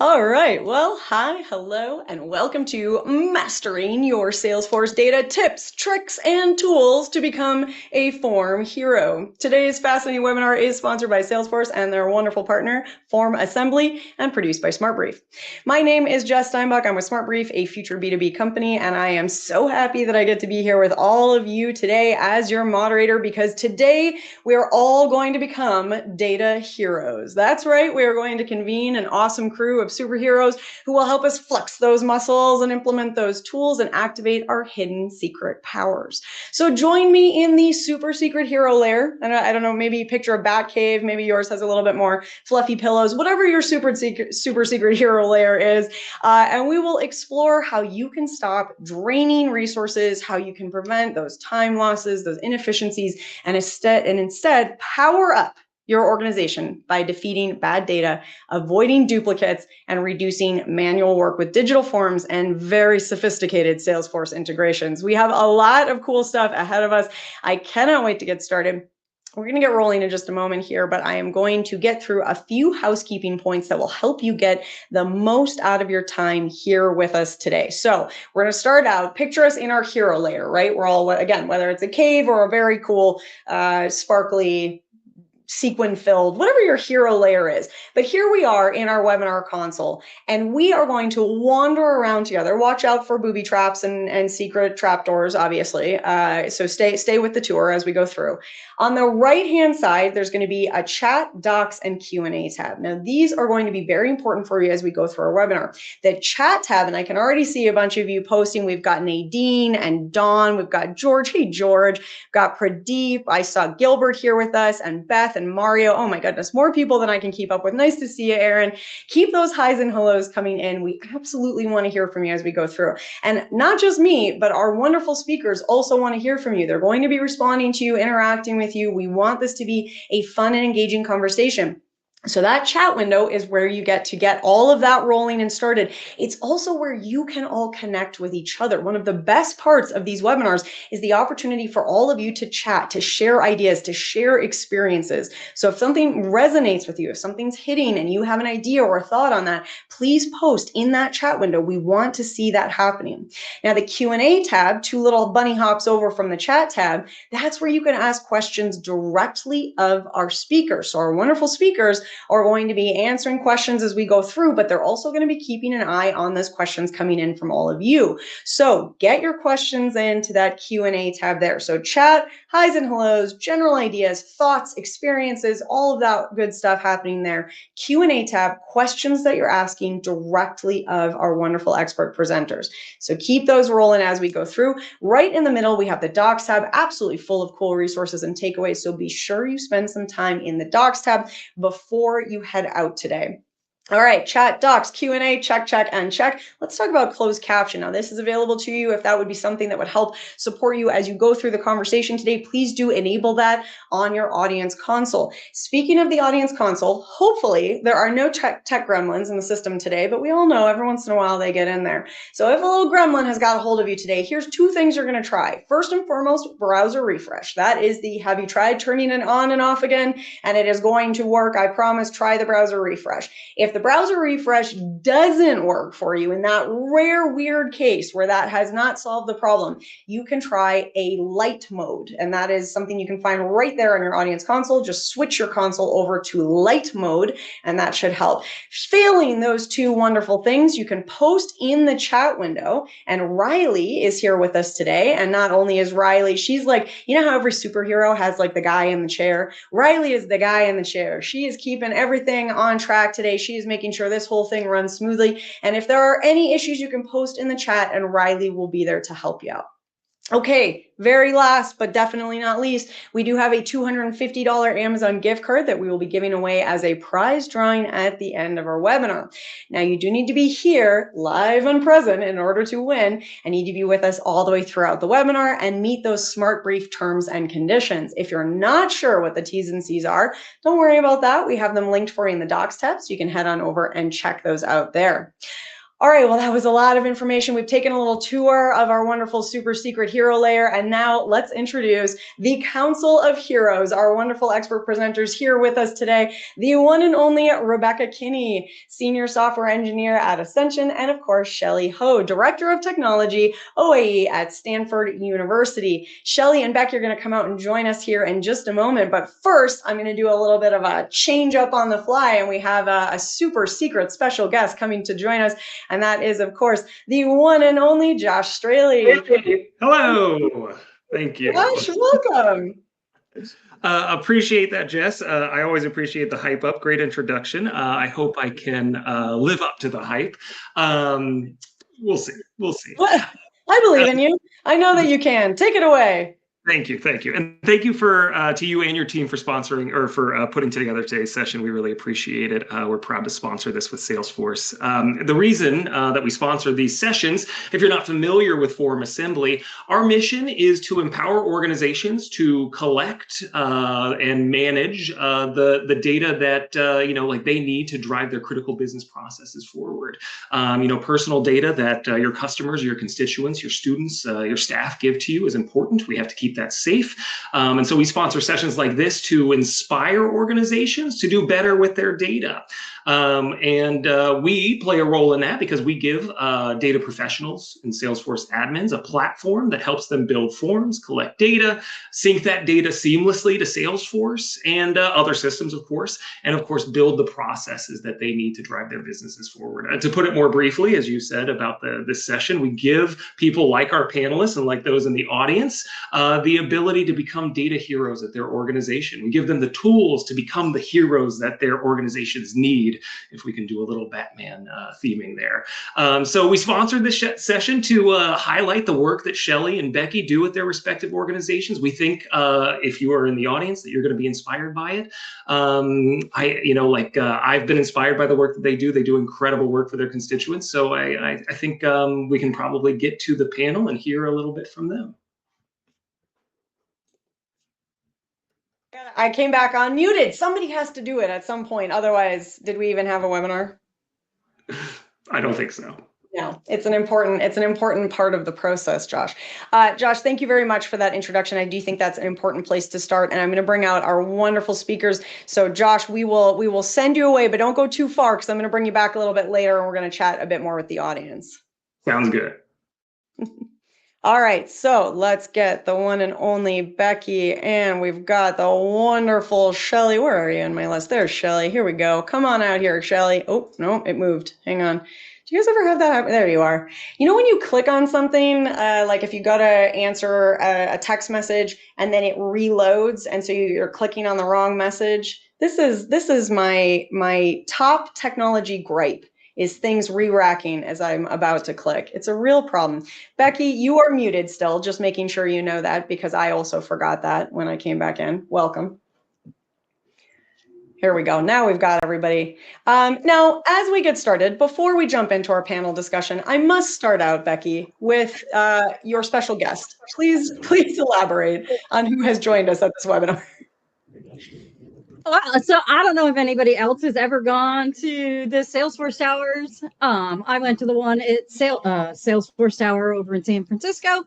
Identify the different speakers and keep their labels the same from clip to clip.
Speaker 1: All right. Well, hi, hello, and welcome to Mastering Your Salesforce Data Tips, Tricks, and Tools to Become a Form Hero. Today's fascinating webinar is sponsored by Salesforce and their wonderful partner, Form Assembly, and produced by SmartBrief. My name is Jess Steinbach. I'm with SmartBrief, a future B2B company, and I am so happy that I get to be here with all of you today as your moderator because today we are all going to become data heroes. That's right. We are going to convene an awesome crew of superheroes who will help us flex those muscles and implement those tools and activate our hidden secret powers. So join me in the super secret hero lair. And I don't know, maybe picture a bat cave. Maybe yours has a little bit more fluffy pillows, whatever your super secret hero lair is. And we will explore how you can stop draining resources, how you can prevent those time losses, those inefficiencies, and instead power up your organization by defeating bad data, avoiding duplicates, and reducing manual work with digital forms and very sophisticated Salesforce integrations. We have a lot of cool stuff ahead of us. I cannot wait to get started. We're going to get rolling in just a moment here, but I am going to get through a few housekeeping points that will help you get the most out of your time here with us today. So we're going to start out, picture us in our hero layer, right? We're all, again, whether it's a cave or a very cool, sparkly, sequin filled, whatever your hero layer is. But here we are in our webinar console, and we are going to wander around together. Watch out for booby traps and secret trapdoors, obviously. So stay with the tour as we go through. On the right-hand side, there's going to be a chat, docs, and Q&A tab. Now, these are going to be very important for you as we go through our webinar. The chat tab, and I can already see a bunch of you posting. We've got Nadine and Dawn. We've got George. Hey, George. We've got Pradeep. I saw Gilbert here with us, and Beth and Mario. Oh my goodness, more people than I can keep up with. Nice to see you, Aaron. Keep those highs and hellos coming in. We absolutely want to hear from you as we go through. And not just me, but our wonderful speakers also want to hear from you. They're going to be responding to you, interacting with you. We want this to be a fun and engaging conversation. So that chat window is where you get to get all of that rolling and started. It's also where you can all connect with each other. One of the best parts of these webinars is the opportunity for all of you to chat, to share ideas, to share experiences. So if something resonates with you, if something's hitting and you have an idea or a thought on that, please post in that chat window. We want to see that happening. Now the Q&A tab, two little bunny hops over from the chat tab, that's where you can ask questions directly of our speakers. So our wonderful speakers are going to be answering questions as we go through, but they're also going to be keeping an eye on those questions coming in from all of you. So get your questions into that Q&A tab there. So chat, highs and hellos, general ideas, thoughts, experiences, all of that good stuff happening there. Q&A tab, questions that you're asking directly of our wonderful expert presenters. So keep those rolling as we go through. Right in the middle, we have the docs tab, absolutely full of cool resources and takeaways. So be sure you spend some time in the docs tab before you head out today. All right, chat, docs, Q&A, check, check, and check. Let's talk about closed caption. Now, this is available to you if that would be something that would help support you as you go through the conversation today. Please do enable that on your audience console. Speaking of the audience console, hopefully there are no tech gremlins in the system today, but we all know every once in a while they get in there. So if a little gremlin has got a hold of you today, here's two things you're going to try. First and foremost, browser refresh. That is the, have you tried turning it on and off again? And it is going to work. I promise, try the browser refresh. If the browser refresh doesn't work for you, in that rare, weird case where that has not solved the problem, you can try a light mode. And that is something you can find right there on your audience console. Just switch your console over to light mode, and that should help. Failing those two wonderful things, you can post in the chat window. And Riley is here with us today. And not only is Riley, she's like, you know how every superhero has like the guy in the chair? Riley is the guy in the chair. She is keeping everything on track today. She is making sure this whole thing runs smoothly. And if there are any issues, you can post in the chat and Riley will be there to help you out. Okay, very last, but definitely not least, we do have a $250 Amazon gift card that we will be giving away as a prize drawing at the end of our webinar. Now, you do need to be here live and present in order to win, and need to be with us all the way throughout the webinar and meet those SmartBrief terms and conditions. If you're not sure what the T's and C's are, don't worry about that. We have them linked for you in the docs tab, so you can head on over and check those out there. All right, well, that was a lot of information. We've taken a little tour of our wonderful super secret hero layer, and now let's introduce the Council of Heroes, our wonderful expert presenters here with us today, the one and only Rebecca Kinney, Senior Software Engineer at Ascension, and of course, Shelley Ho, Director of Technology, OAE at Stanford University. Shelley and Beck, you're going to come out and join us here in just a moment, but first, I'm going to do a little bit of a change up on the fly, and we have a super secret special guest coming to join us. And that is, of course, the one and only Josh Straley.
Speaker 2: Hello. Thank you.
Speaker 1: Josh, welcome.
Speaker 2: Appreciate that, Jess. I always appreciate the hype up. Great introduction. I hope I can live up to the hype. We'll see. We'll see.
Speaker 1: I believe in you. I know that you can. Take it away.
Speaker 2: Thank you. Thank you. And thank you to you and your team for sponsoring or for putting together today's session. We really appreciate it. We're proud to sponsor this with Salesforce. The reason that we sponsor these sessions, if you're not familiar with Forum Assembly, our mission is to empower organizations to collect and manage the data that like they need to drive their critical business processes forward. Personal data that your customers, your constituents, your students, your staff give to you is important. We have to keep that safe. And so we sponsor sessions like this to inspire organizations to do better with their data. We play a role in that because we give data professionals and Salesforce admins a platform that helps them build forms, collect data, sync that data seamlessly to Salesforce and other systems, of course, and of course, build the processes that they need to drive their businesses forward. To put it more briefly, as you said about this session, we give people like our panelists and like those in the audience the ability to become data heroes at their organization. We give them the tools to become the heroes that their organizations need, if we can do a little Batman theming there. So we sponsored this session to highlight the work that Shelley and Becky do at their respective organizations. We think if you are in the audience that you're going to be inspired by it. I've been inspired by the work that they do. They do incredible work for their constituents. So I think we can probably get to the panel and hear a little bit from them.
Speaker 1: I came back unmuted. Somebody has to do it at some point. Otherwise, did we even have a webinar?
Speaker 2: I don't think so.
Speaker 1: No, it's an important part of the process, Josh. Josh, thank you very much for that introduction. I do think that's an important place to start, and I'm going to bring out our wonderful speakers. So, Josh, we will send you away, but don't go too far because I'm going to bring you back a little bit later, and we're going to chat a bit more with the audience.
Speaker 2: Sounds good.
Speaker 1: All right, so let's get the one and only Becky, and we've got the wonderful Shelley. Where are you in my list? There's Shelley. Here we go. Come on out here, Shelley. Oh, no, it moved. Hang on. Do you guys ever have that happen? There you are. You know when you click on something, like if you got to answer a text message and then it reloads, and so you're clicking on the wrong message? This is my top technology gripe. Is things re-racking as I'm about to click. It's a real problem. Becky, you are muted still, just making sure you know that because I also forgot that when I came back in. Welcome. Here we go. Now we've got everybody. Now, as we get started, before we jump into our panel discussion, I must start out, Becky, with your special guest. Please elaborate on who has joined us at this webinar.
Speaker 3: Well, so I don't know if anybody else has ever gone to the Salesforce Towers. I went to the one at Salesforce Tower over in San Francisco.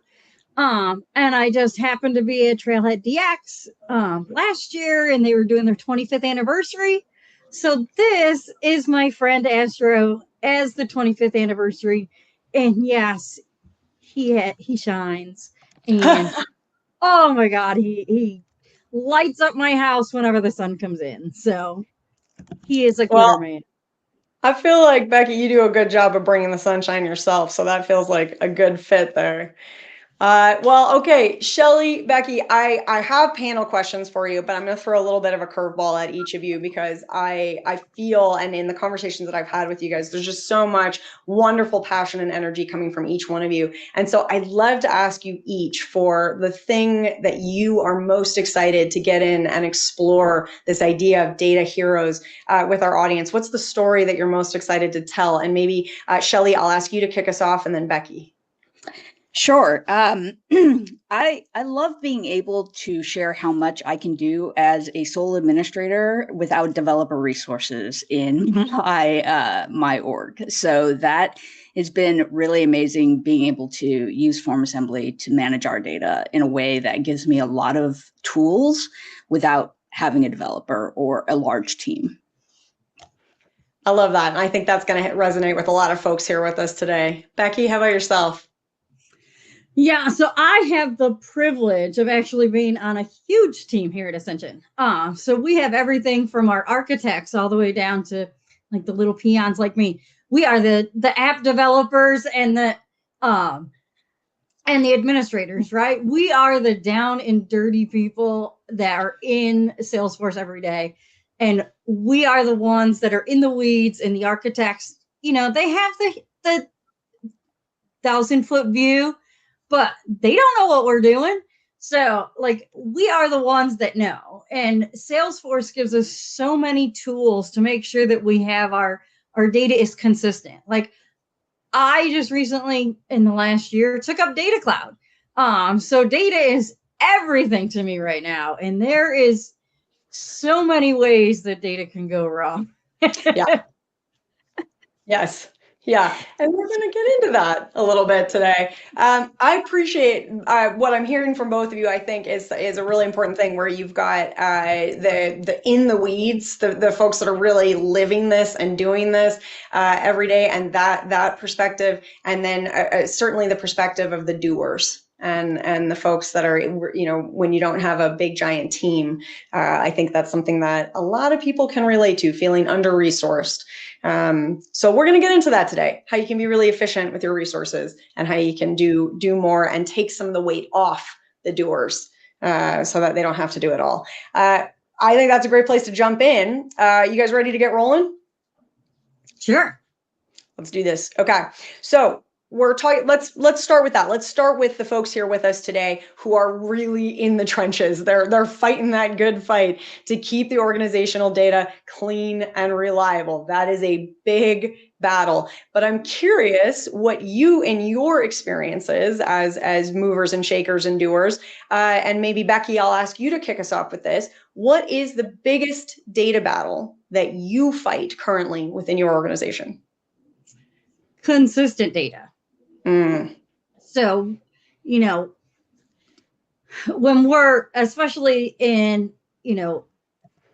Speaker 3: And I just happened to be at Trailhead DX last year, and they were doing their 25th anniversary. So this is my friend Astro as the 25th anniversary. And yes, he shines. And oh my God, he lights up my house whenever the sun comes in. So he is a glitter man.
Speaker 1: I feel like, Becky, you do a good job of bringing the sunshine yourself. So that feels like a good fit there. Well, okay, Shelley, Becky, I have panel questions for you, but I'm going to throw a little bit of a curveball at each of you because I feel, and in the conversations that I've had with you guys, there's just so much wonderful passion and energy coming from each one of you. And so I'd love to ask you each for the thing that you are most excited to get in and explore this idea of data heroes with our audience. What's the story that you're most excited to tell? And maybe, Shelley, I'll ask you to kick us off, and then Becky.
Speaker 4: Sure. I love being able to share how much I can do as a sole administrator without developer resources in my org. So that has been really amazing, being able to use Form Assembly to manage our data in a way that gives me a lot of tools without having a developer or a large team.
Speaker 1: I love that. And I think that's going to resonate with a lot of folks here with us today. Becky, how about yourself?
Speaker 3: Yeah, so I have the privilege of actually being on a huge team here at Ascension. So we have everything from our architects all the way down to like the little peons like me. We are the app developers and the administrators, right? We are the down and dirty people that are in Salesforce every day. And we are the ones that are in the weeds, and the architects, they have the 1,000-foot view, but they don't know what we're doing. So like, we are the ones that know, and Salesforce gives us so many tools to make sure that we have our data is consistent. Like, I just recently in the last year took up Data Cloud. So data is everything to me right now. And there is so many ways that data can go wrong.
Speaker 1: Yeah. Yes. Yeah, and we're going to get into that a little bit today. I appreciate what I'm hearing from both of you. I think is a really important thing where you've got the in the weeds, the folks that are really living this and doing this every day, and that perspective, and then certainly the perspective of the doers. And the folks that are, when you don't have a big giant team, I think that's something that a lot of people can relate to, feeling under-resourced. So we're going to get into that today, how you can be really efficient with your resources and how you can do more and take some of the weight off the doers so that they don't have to do it all. I think that's a great place to jump in. You guys ready to get rolling?
Speaker 3: Sure.
Speaker 1: Let's do this. Okay. So we're talking, let's start with that. Let's start with the folks here with us today who are really in the trenches. They're fighting that good fight to keep the organizational data clean and reliable. That is a big battle. But I'm curious what you, in your experiences as movers and shakers and doers, and maybe Becky, I'll ask you to kick us off with this. What is the biggest data battle that you fight currently within your organization?
Speaker 3: Consistent data.
Speaker 1: Mm.
Speaker 3: So, when we're, especially in,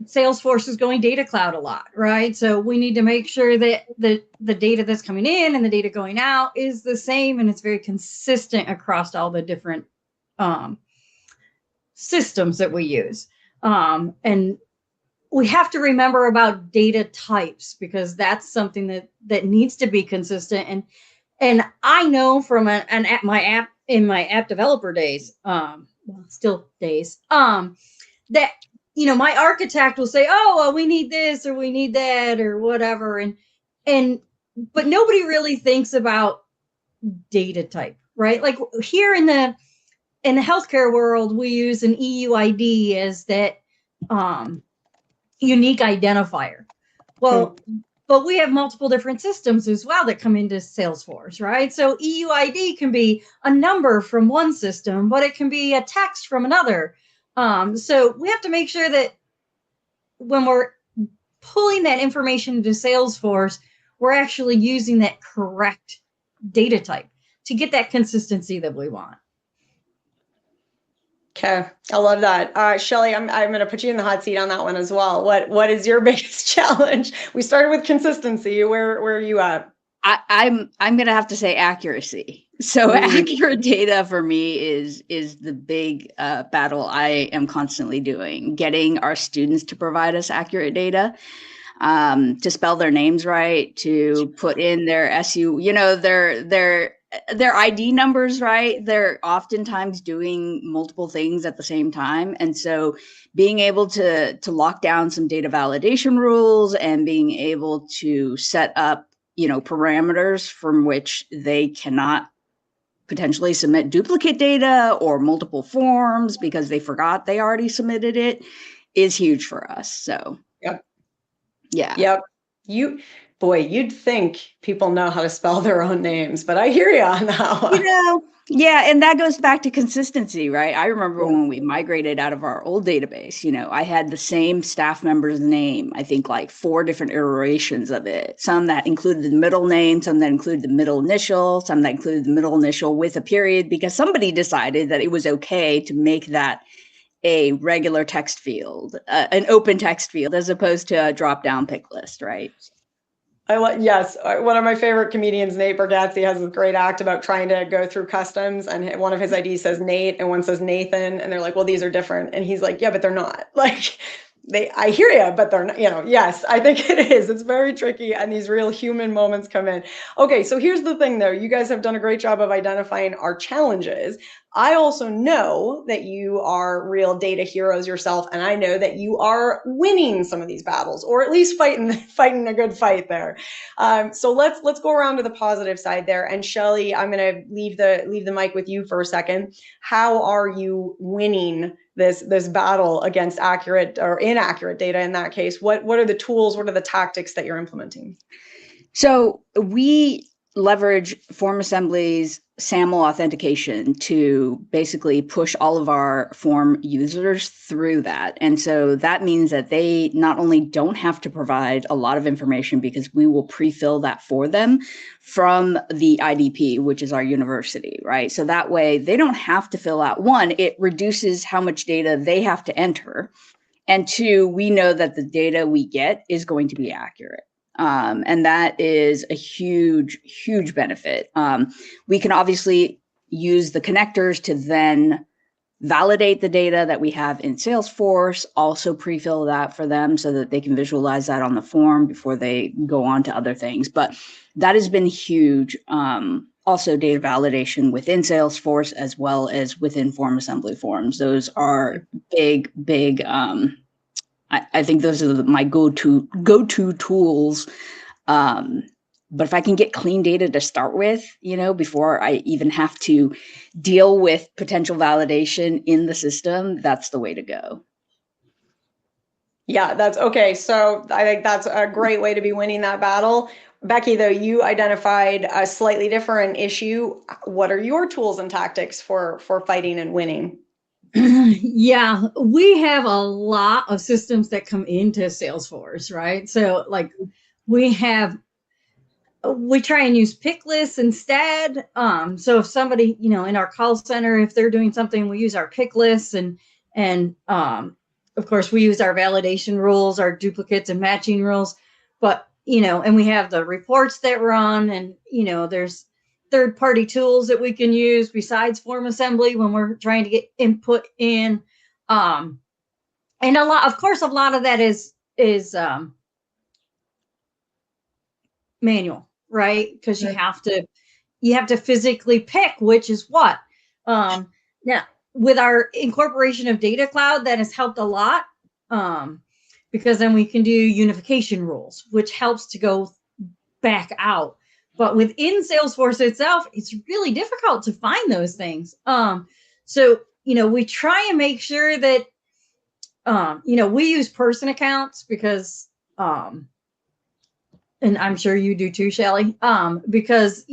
Speaker 3: Salesforce is going Data Cloud a lot, right? So we need to make sure that the data that's coming in and the data going out is the same, and it's very consistent across all the different systems that we use. And we have to remember about data types, because that's something that needs to be consistent. And I know from my app developer days, still days, that my architect will say, oh, well, we need this or we need that or whatever, but nobody really thinks about data type, right? Like here in the healthcare world, we use an EUID as that unique identifier. Well, but we have multiple different systems as well that come into Salesforce, right? So EUID can be a number from one system, but it can be a text from another. So we have to make sure that when we're pulling that information into Salesforce, we're actually using that correct data type to get that consistency that we want.
Speaker 1: Okay, I love that. Shelley, I'm going to put you in the hot seat on that one as well. What is your biggest challenge? We started with consistency. Where are you at?
Speaker 4: I'm going to have to say accuracy. So accurate data for me is the big battle I am constantly doing, getting our students to provide us accurate data, to spell their names right, to put in their SU, their ID numbers right. They're oftentimes doing multiple things at the same time. And so being able to lock down some data validation rules and being able to set up, parameters from which they cannot potentially submit duplicate data or multiple forms because they forgot they already submitted it is huge for us. So,
Speaker 1: yep.
Speaker 4: Yeah.
Speaker 1: Yep. Boy, you'd think people know how to spell their own names, but I hear you on that one.
Speaker 4: You know, yeah, and that goes back to consistency, right? I remember
Speaker 1: Yeah.
Speaker 4: when we migrated out of our old database, I had the same staff member's name, I think like 4 different iterations of it. Some that included the middle name, some that included the middle initial, some that included the middle initial with a period, because somebody decided that it was okay to make that a regular text field, an open text field, as opposed to a drop-down pick list, right?
Speaker 1: Yes, one of my favorite comedians, Nate Bargatze, has this great act about trying to go through customs, and one of his IDs says Nate and one says Nathan, and they're like, well, these are different. And he's like, yeah, but they're not. Like, I hear you, but they're not, yes, I think it is. It's very tricky, and these real human moments come in. Okay, so here's the thing though. You guys have done a great job of identifying our challenges. I also know that you are real data heroes yourself, and I know that you are winning some of these battles, or at least fighting a good fight there. So let's go around to the positive side there. And Shelley, I'm going to leave the mic with you for a second. How are you winning this battle against accurate or inaccurate data in that case? What are the tools? What are the tactics that you're implementing?
Speaker 4: So we leverage form assemblies, SAML authentication to basically push all of our form users through that. And so that means that they not only don't have to provide a lot of information, because we will pre-fill that for them from the IDP, which is our university, right? So that way they don't have to fill out. 1, it reduces how much data they have to enter. And 2, we know that the data we get is going to be accurate. And that is a huge, huge benefit. We can obviously use the connectors to then validate the data that we have in Salesforce, also pre-fill that for them so that they can visualize that on the form before they go on to other things. But that has been huge. Also data validation within Salesforce as well as within form assembly forms. Those are big, big, I think those are my go-to tools. But if I can get clean data to start with, before I even have to deal with potential validation in the system, that's the way to go.
Speaker 1: Yeah, that's okay. So I think that's a great way to be winning that battle. Becky, though, you identified a slightly different issue. What are your tools and tactics for fighting and winning?
Speaker 3: Yeah, we have a lot of systems that come into Salesforce, right? So like we try and use pick lists instead. So if somebody, in our call center, if they're doing something, we use our pick lists and of course we use our validation rules, our duplicates and matching rules, but, and we have the reports that run, and, there's third-party tools that we can use besides form assembly when we're trying to get input in. And a lot of that is manual, right? Because you have to physically pick which is what. Now, with our incorporation of Data Cloud, that has helped a lot, because then we can do unification rules, which helps to go back out. But within Salesforce itself, it's really difficult to find those things. So, we try and make sure that, we use person accounts because, and I'm sure you do too, Shelley, because,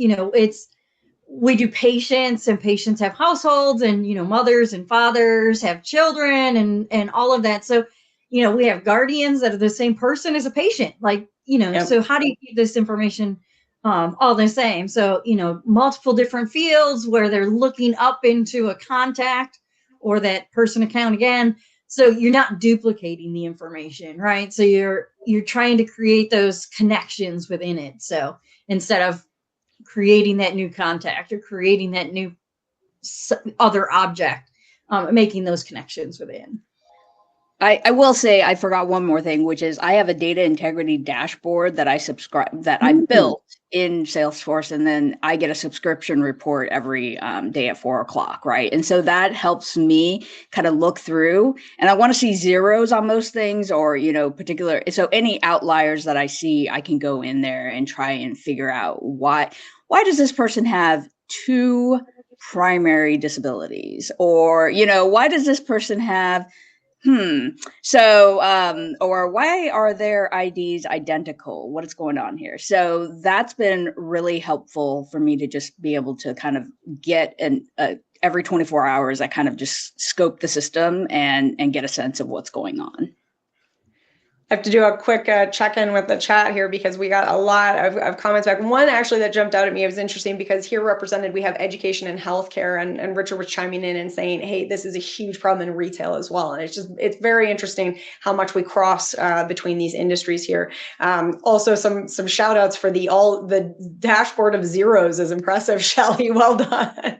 Speaker 3: we do patients, and patients have households, and, mothers and fathers have children, and all of that. So, we have guardians that are the same person as a patient, like,
Speaker 1: Yep.
Speaker 3: So how do you keep this information all the same? So, multiple different fields where they're looking up into a contact or that person account again. So you're not duplicating the information, right? So you're trying to create those connections within it. So instead of creating that new contact or creating that new other object, making those connections within.
Speaker 4: I will say I forgot one more thing, which is I have a data integrity dashboard that I built in Salesforce, and then I get a subscription report every day at 4:00, right? And so that helps me kind of look through, and I want to see zeros on most things, or particular. So any outliers that I see, I can go in there and try and figure out why does this person have 2 primary disabilities, or why does this person have So, or why are their IDs identical? What is going on here? So that's been really helpful for me to just be able to kind of get every 24 hours, I kind of just scope the system and get a sense of what's going on.
Speaker 1: I have to do a quick check-in with the chat here because we got a lot of comments back. One actually that jumped out at me, it was interesting because here represented we have education and healthcare, and Richard was chiming in and saying, hey, this is a huge problem in retail as well. And it's very interesting how much we cross between these industries here. Also some shout outs for the dashboard of zeros is impressive, Shelley, well done.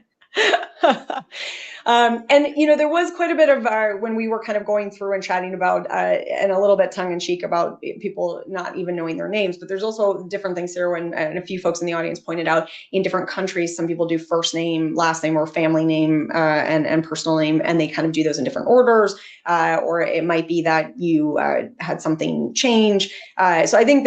Speaker 1: And there was quite a bit of when we were kind of going through and chatting about and a little bit tongue-in-cheek about people not even knowing their names, but there's also different things here and a few folks in the audience pointed out in different countries some people do first name, last name, or family name and personal name, and they kind of do those in different orders, or it might be that you had something change. So I think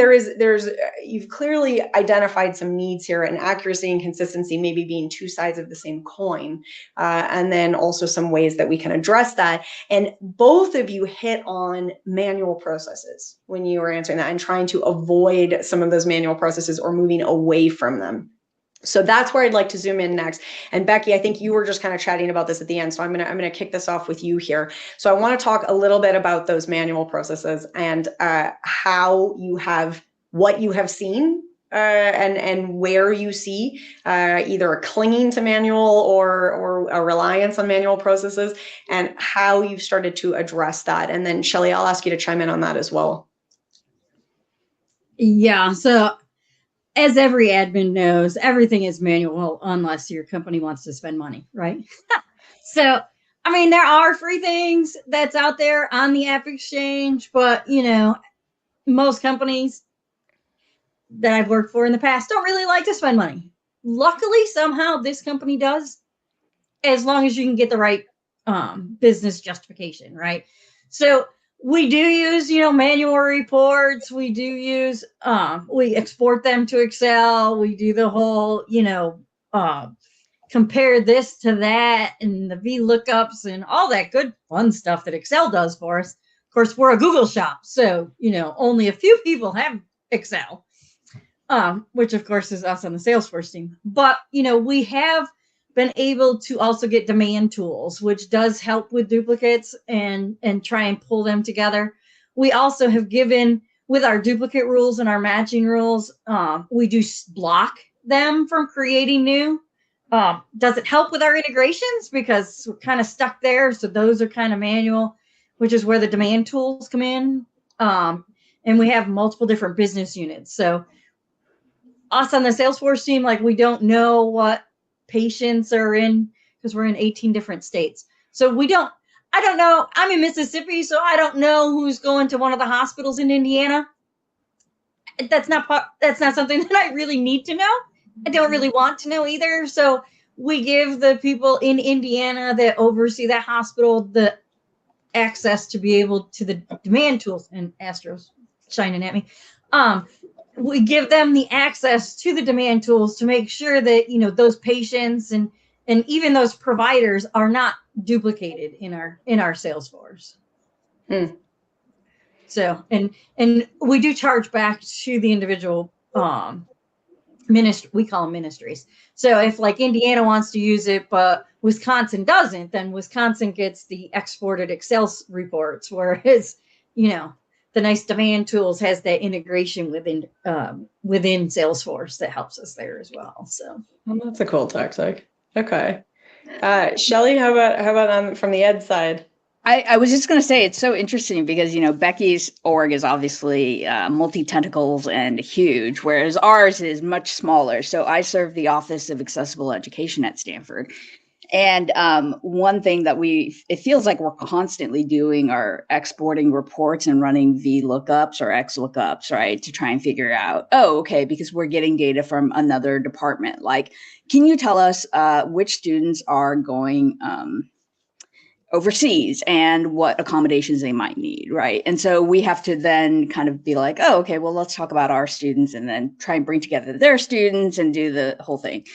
Speaker 1: you've clearly identified some needs here, and accuracy and consistency maybe being two sides of the same coin. And then also some ways that we can address that. And both of you hit on manual processes when you were answering that and trying to avoid some of those manual processes or moving away from them. So that's where I'd like to zoom in next. And Becky, I think you were just kind of chatting about this at the end. So I'm gonna kick this off with you here. So I want to talk a little bit about those manual processes and how what you have seen and where you see either a clinging to manual or a reliance on manual processes, and how you've started to address that. And then Shelley, I'll ask you to chime in on that as well.
Speaker 3: Yeah, so as every admin knows, everything is manual unless your company wants to spend money, right? So, I mean, there are free things that's out there on the App Exchange, but, most companies that I've worked for in the past don't really like to spend money. Luckily, somehow this company does, as long as you can get the right business justification, right? So we do use, manual reports. We do use, we export them to Excel. We do the whole, compare this to that and the VLOOKUPs and all that good fun stuff that Excel does for us. Of course, we're a Google shop, so, only a few people have Excel. Which of course is us on the Salesforce team. But, we have been able to also get demand tools, which does help with duplicates and try and pull them together. We also have given, with our duplicate rules and our matching rules, we do block them from creating new. Does it help with our integrations? Because we're kind of stuck there. So those are kind of manual, which is where the demand tools come in. And we have multiple different business units. So us on the Salesforce team, we don't know what patients are in because we're in 18 different states. So I don't know. I'm in Mississippi, so I don't know who's going to one of the hospitals in Indiana. That's not something that I really need to know. I don't really want to know either. So we give the people in Indiana that oversee that hospital the access to be able to the demand tools, and Astro's shining at me. We give them the access to the demand tools to make sure that, those patients and even those providers are not duplicated in our Salesforce. So, and we do charge back to the individual we call them ministries. So if Indiana wants to use it, but Wisconsin doesn't, then Wisconsin gets the exported Excel reports, whereas, the nice demand tools has that integration within Salesforce that helps us there as well. So
Speaker 1: that's a cool tactic. Okay. Shelley, how about from the ed side?
Speaker 4: I was just going to say, it's so interesting because, Becky's org is obviously multi-tentacles and huge, whereas ours is much smaller. So I serve the Office of Accessible Education at Stanford. And one thing that it feels like we're constantly doing are exporting reports and running VLOOKUPs or XLOOKUPs, right? To try and figure out, because we're getting data from another department. Can you tell us which students are going overseas and what accommodations they might need, right? And so we have to then kind of be like, well, let's talk about our students and then try and bring together their students and do the whole thing.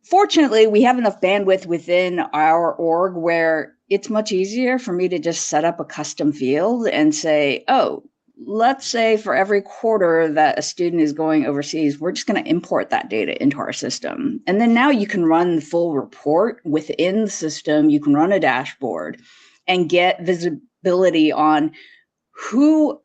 Speaker 4: Fortunately, we have enough bandwidth within our org where it's much easier for me to just set up a custom field and say, oh, let's say for every quarter that a student is going overseas, we're just going to import that data into our system. And then now you can run the full report within the system. You can run a dashboard and get visibility on who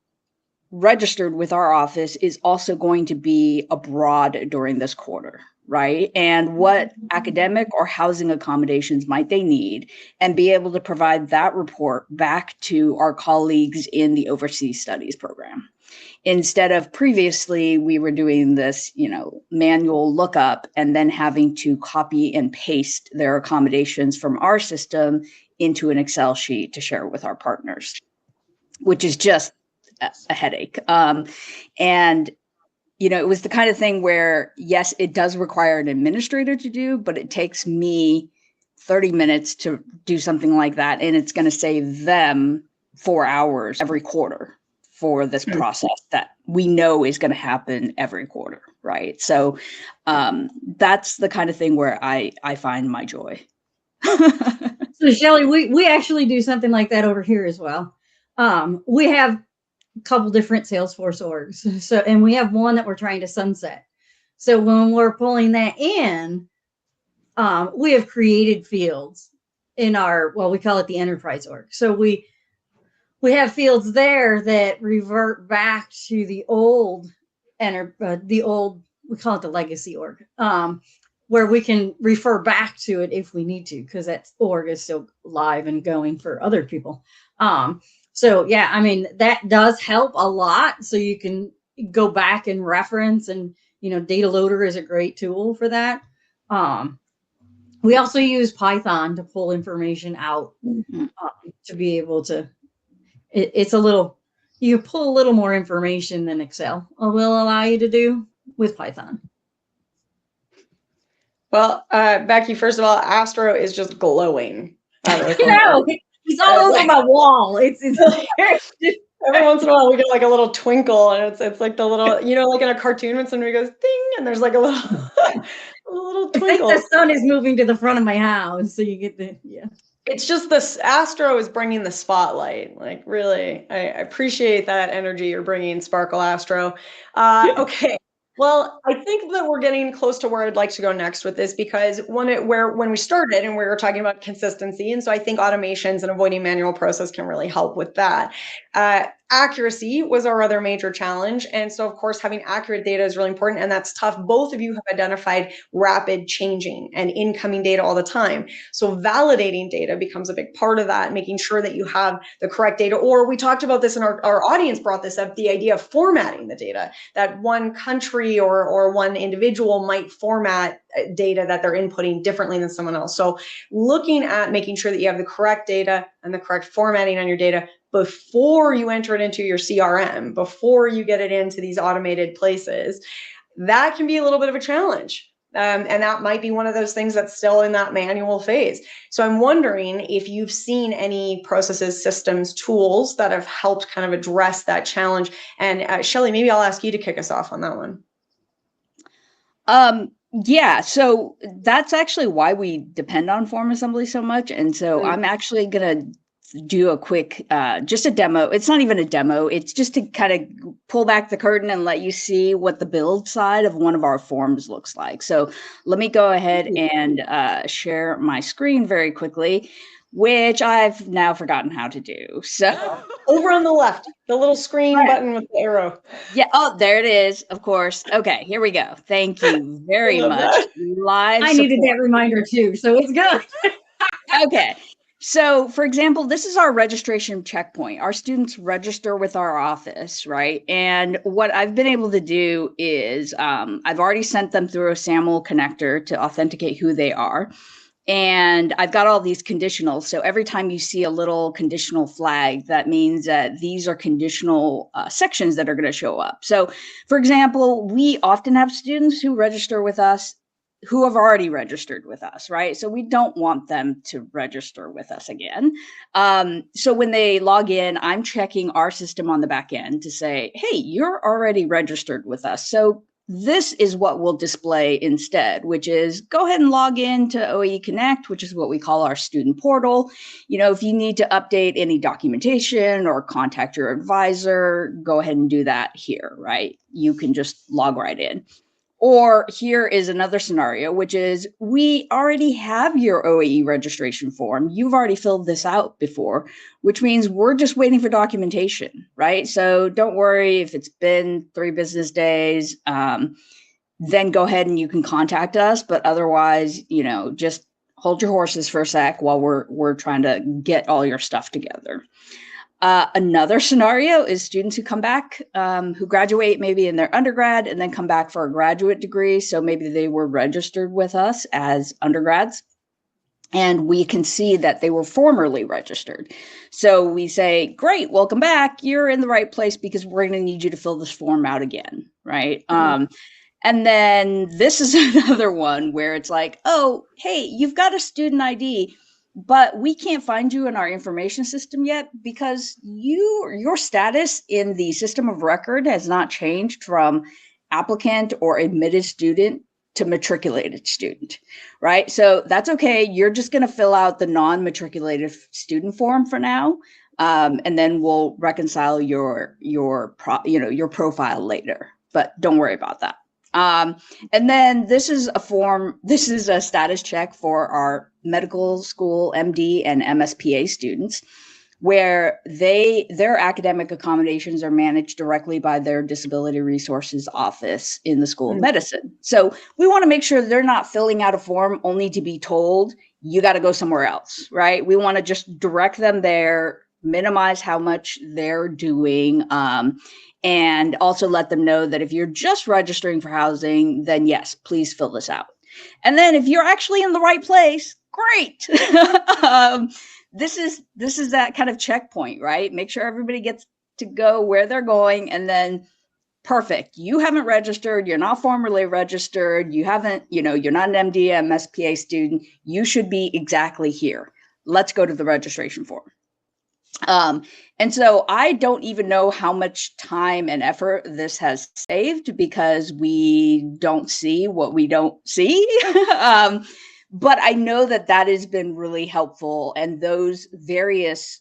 Speaker 4: registered with our office is also going to be abroad during this quarter, right? And what academic or housing accommodations might they need, and be able to provide that report back to our colleagues in the overseas studies program. Instead of previously, we were doing this, manual lookup and then having to copy and paste their accommodations from our system into an Excel sheet to share with our partners, which is just a headache. And it was the kind of thing where, yes, it does require an administrator to do, but it takes me 30 minutes to do something like that. And it's going to save them 4 hours every quarter for this process that we know is going to happen every quarter, right? So that's the kind of thing where I find my joy.
Speaker 3: So Shelley, we actually do something like that over here as well. We have couple different Salesforce orgs. So, and we have one that we're trying to sunset. So when we're pulling that in, we have created fields in our, we call it the enterprise org. So we have fields there that revert back to the old, we call it the legacy org, where we can refer back to it if we need to, because that org is still live and going for other people. So yeah, I mean, that does help a lot. So you can go back and reference, and, data loader is a great tool for that. We also use Python to pull information out, to be able to, it's a little, you pull a little more information than Excel will allow you to do with Python.
Speaker 1: Well, Becky, first of all, Astro is just glowing.
Speaker 3: He's all over my wall. It's
Speaker 1: every once in a while we get like a little twinkle, and it's like the little, like in a cartoon when somebody goes ding, and there's like a little twinkle.
Speaker 3: I think the sun is moving to the front of my house, so you get
Speaker 1: It's just this Astro is bringing the spotlight. Like, really, I appreciate that energy you're bringing, Sparkle Astro. Okay. Well, I think that we're getting close to where I'd like to go next with this, because when we started and we were talking about consistency, and so I think automations and avoiding manual process can really help with that. Accuracy was our other major challenge. And so, of course, having accurate data is really important, and that's tough. Both of you have identified rapid changing and incoming data all the time. So validating data becomes a big part of that, making sure that you have the correct data. Or we talked about this, and our audience brought this up, the idea of formatting the data, that one country or one individual might format data that they're inputting differently than someone else. So looking at making sure that you have the correct data and the correct formatting on your data before you enter it into your CRM, before you get it into these automated places, that can be a little bit of a challenge. And that might be one of those things that's still in that manual phase. So I'm wondering if you've seen any processes, systems, tools that have helped kind of address that challenge. And Shelley, maybe I'll ask you to kick us off on that one.
Speaker 4: Yeah, so that's actually why we depend on form assembly so much. And so I'm actually going to do a quick, just a demo. It's not even a demo. It's just to kind of pull back the curtain and let you see what the build side of one of our forms looks like. So let me go ahead and share my screen very quickly, which I've now forgotten how to do. So
Speaker 1: over on the left, the little screen button with the arrow.
Speaker 4: Yeah. Oh, there it is. Of course. Okay, here we go. Thank you very much. Live.
Speaker 3: I needed that reminder too, so it's good.
Speaker 4: Okay. So, for example, this is our registration checkpoint. Our students register with our office, right? And what I've been able to do is I've already sent them through a SAML connector to authenticate who they are. And I've got all these conditionals. So every time you see a little conditional flag, that means that these are conditional sections that are going to show up. So, for example, we often have students who register with us who have already registered with us, right? So we don't want them to register with us again. So when they log in, I'm checking our system on the back end to say, hey, you're already registered with us. So this is what we'll display instead, which is go ahead and log in to OAE Connect, which is what we call our student portal. If you need to update any documentation or contact your advisor, go ahead and do that here, right? You can just log right in. Or here is another scenario, which is we already have your OAE registration form. You've already filled this out before, which means we're just waiting for documentation, right? So don't worry if it's been 3 business days, then go ahead and you can contact us. But otherwise, just hold your horses for a sec while we're trying to get all your stuff together. Another scenario is students who come back, who graduate maybe in their undergrad and then come back for a graduate degree. So maybe they were registered with us as undergrads, and we can see that they were formerly registered. So we say, great, welcome back. You're in the right place because we're going to need you to fill this form out again, right? Mm-hmm. And then this is another one where it's like, oh, hey, you've got a student ID, but we can't find you in our information system yet because your status in the system of record has not changed from applicant or admitted student to matriculated student, right? So that's okay. You're just going to fill out the non-matriculated student form for now, and then we'll reconcile your profile later. But don't worry about that. And then this is a status check for our medical school MD and MSPA students, where their academic accommodations are managed directly by their disability resources office in the School of Medicine. So we want to make sure they're not filling out a form only to be told you got to go somewhere else, right? We want to just direct them there, minimize how much they're doing, and also let them know that if you're just registering for housing, then yes, please fill this out. And then if you're actually in the right place, great. This is that kind of checkpoint, right? Make sure everybody gets to go where they're going, and then perfect. You haven't registered. You're not formally registered. You haven't, you're not an MD, MSPA student. You should be exactly here. Let's go to the registration form. And so I don't even know how much time and effort this has saved because we don't see what we don't see. But I know that has been really helpful. And those various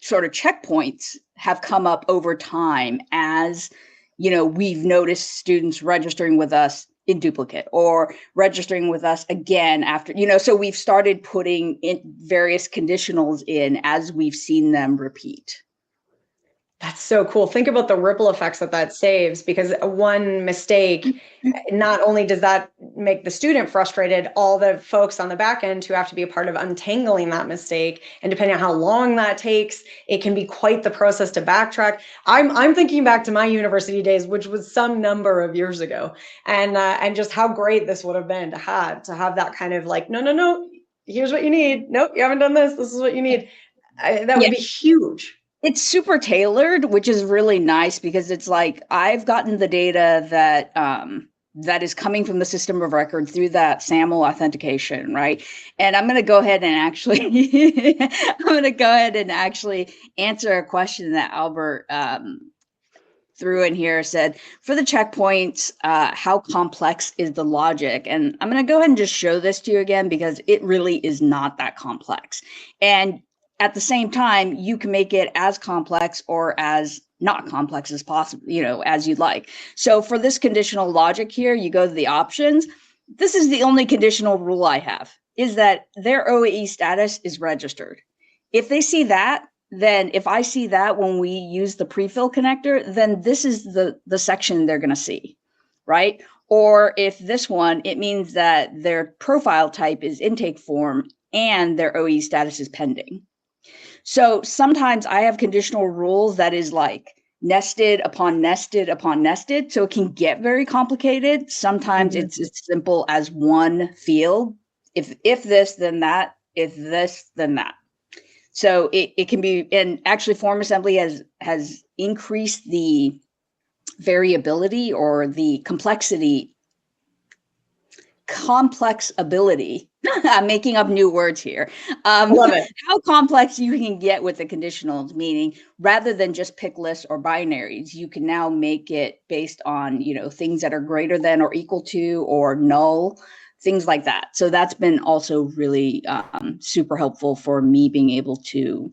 Speaker 4: sort of checkpoints have come up over time as, we've noticed students registering with us in duplicate or registering with us again after, so we've started putting in various conditionals in as we've seen them repeat.
Speaker 1: That's so cool. Think about the ripple effects that saves, because one mistake, not only does that make the student frustrated, all the folks on the back end who have to be a part of untangling that mistake, and depending on how long that takes, it can be quite the process to backtrack. I'm thinking back to my university days, which was some number of years ago, and just how great this would have been to have that kind of like, no, here's what you need. Nope, you haven't done this. This is what you need. That would be huge.
Speaker 4: It's super tailored, which is really nice because it's like I've gotten the data that is coming from the system of record through that SAML authentication, right? And I'm going to go ahead and actually answer a question that Albert threw in here. Said, for the checkpoints, how complex is the logic? And I'm going to go ahead and just show this to you again because it really is not that complex. And at the same time, you can make it as complex or as not complex as possible, as you'd like. So for this conditional logic here, you go to the options. This is the only conditional rule I have, is that their OAE status is registered. If they see that, then if I see that when we use the pre-fill connector, then this is the section they're going to see, right? Or if this one, it means that their profile type is intake form and their OAE status is pending. So sometimes I have conditional rules that is like nested upon nested upon nested. So it can get very complicated. Sometimes it's as simple as one field. If this, then that. If this, then that. So it can be, and actually form assembly has increased the variability or the complexity complex ability. I'm making up new words here.
Speaker 1: Love it.
Speaker 4: How complex you can get with the conditionals, meaning rather than just pick lists or binaries, you can now make it based on, things that are greater than or equal to or null, things like that. So that's been also really super helpful for me being able to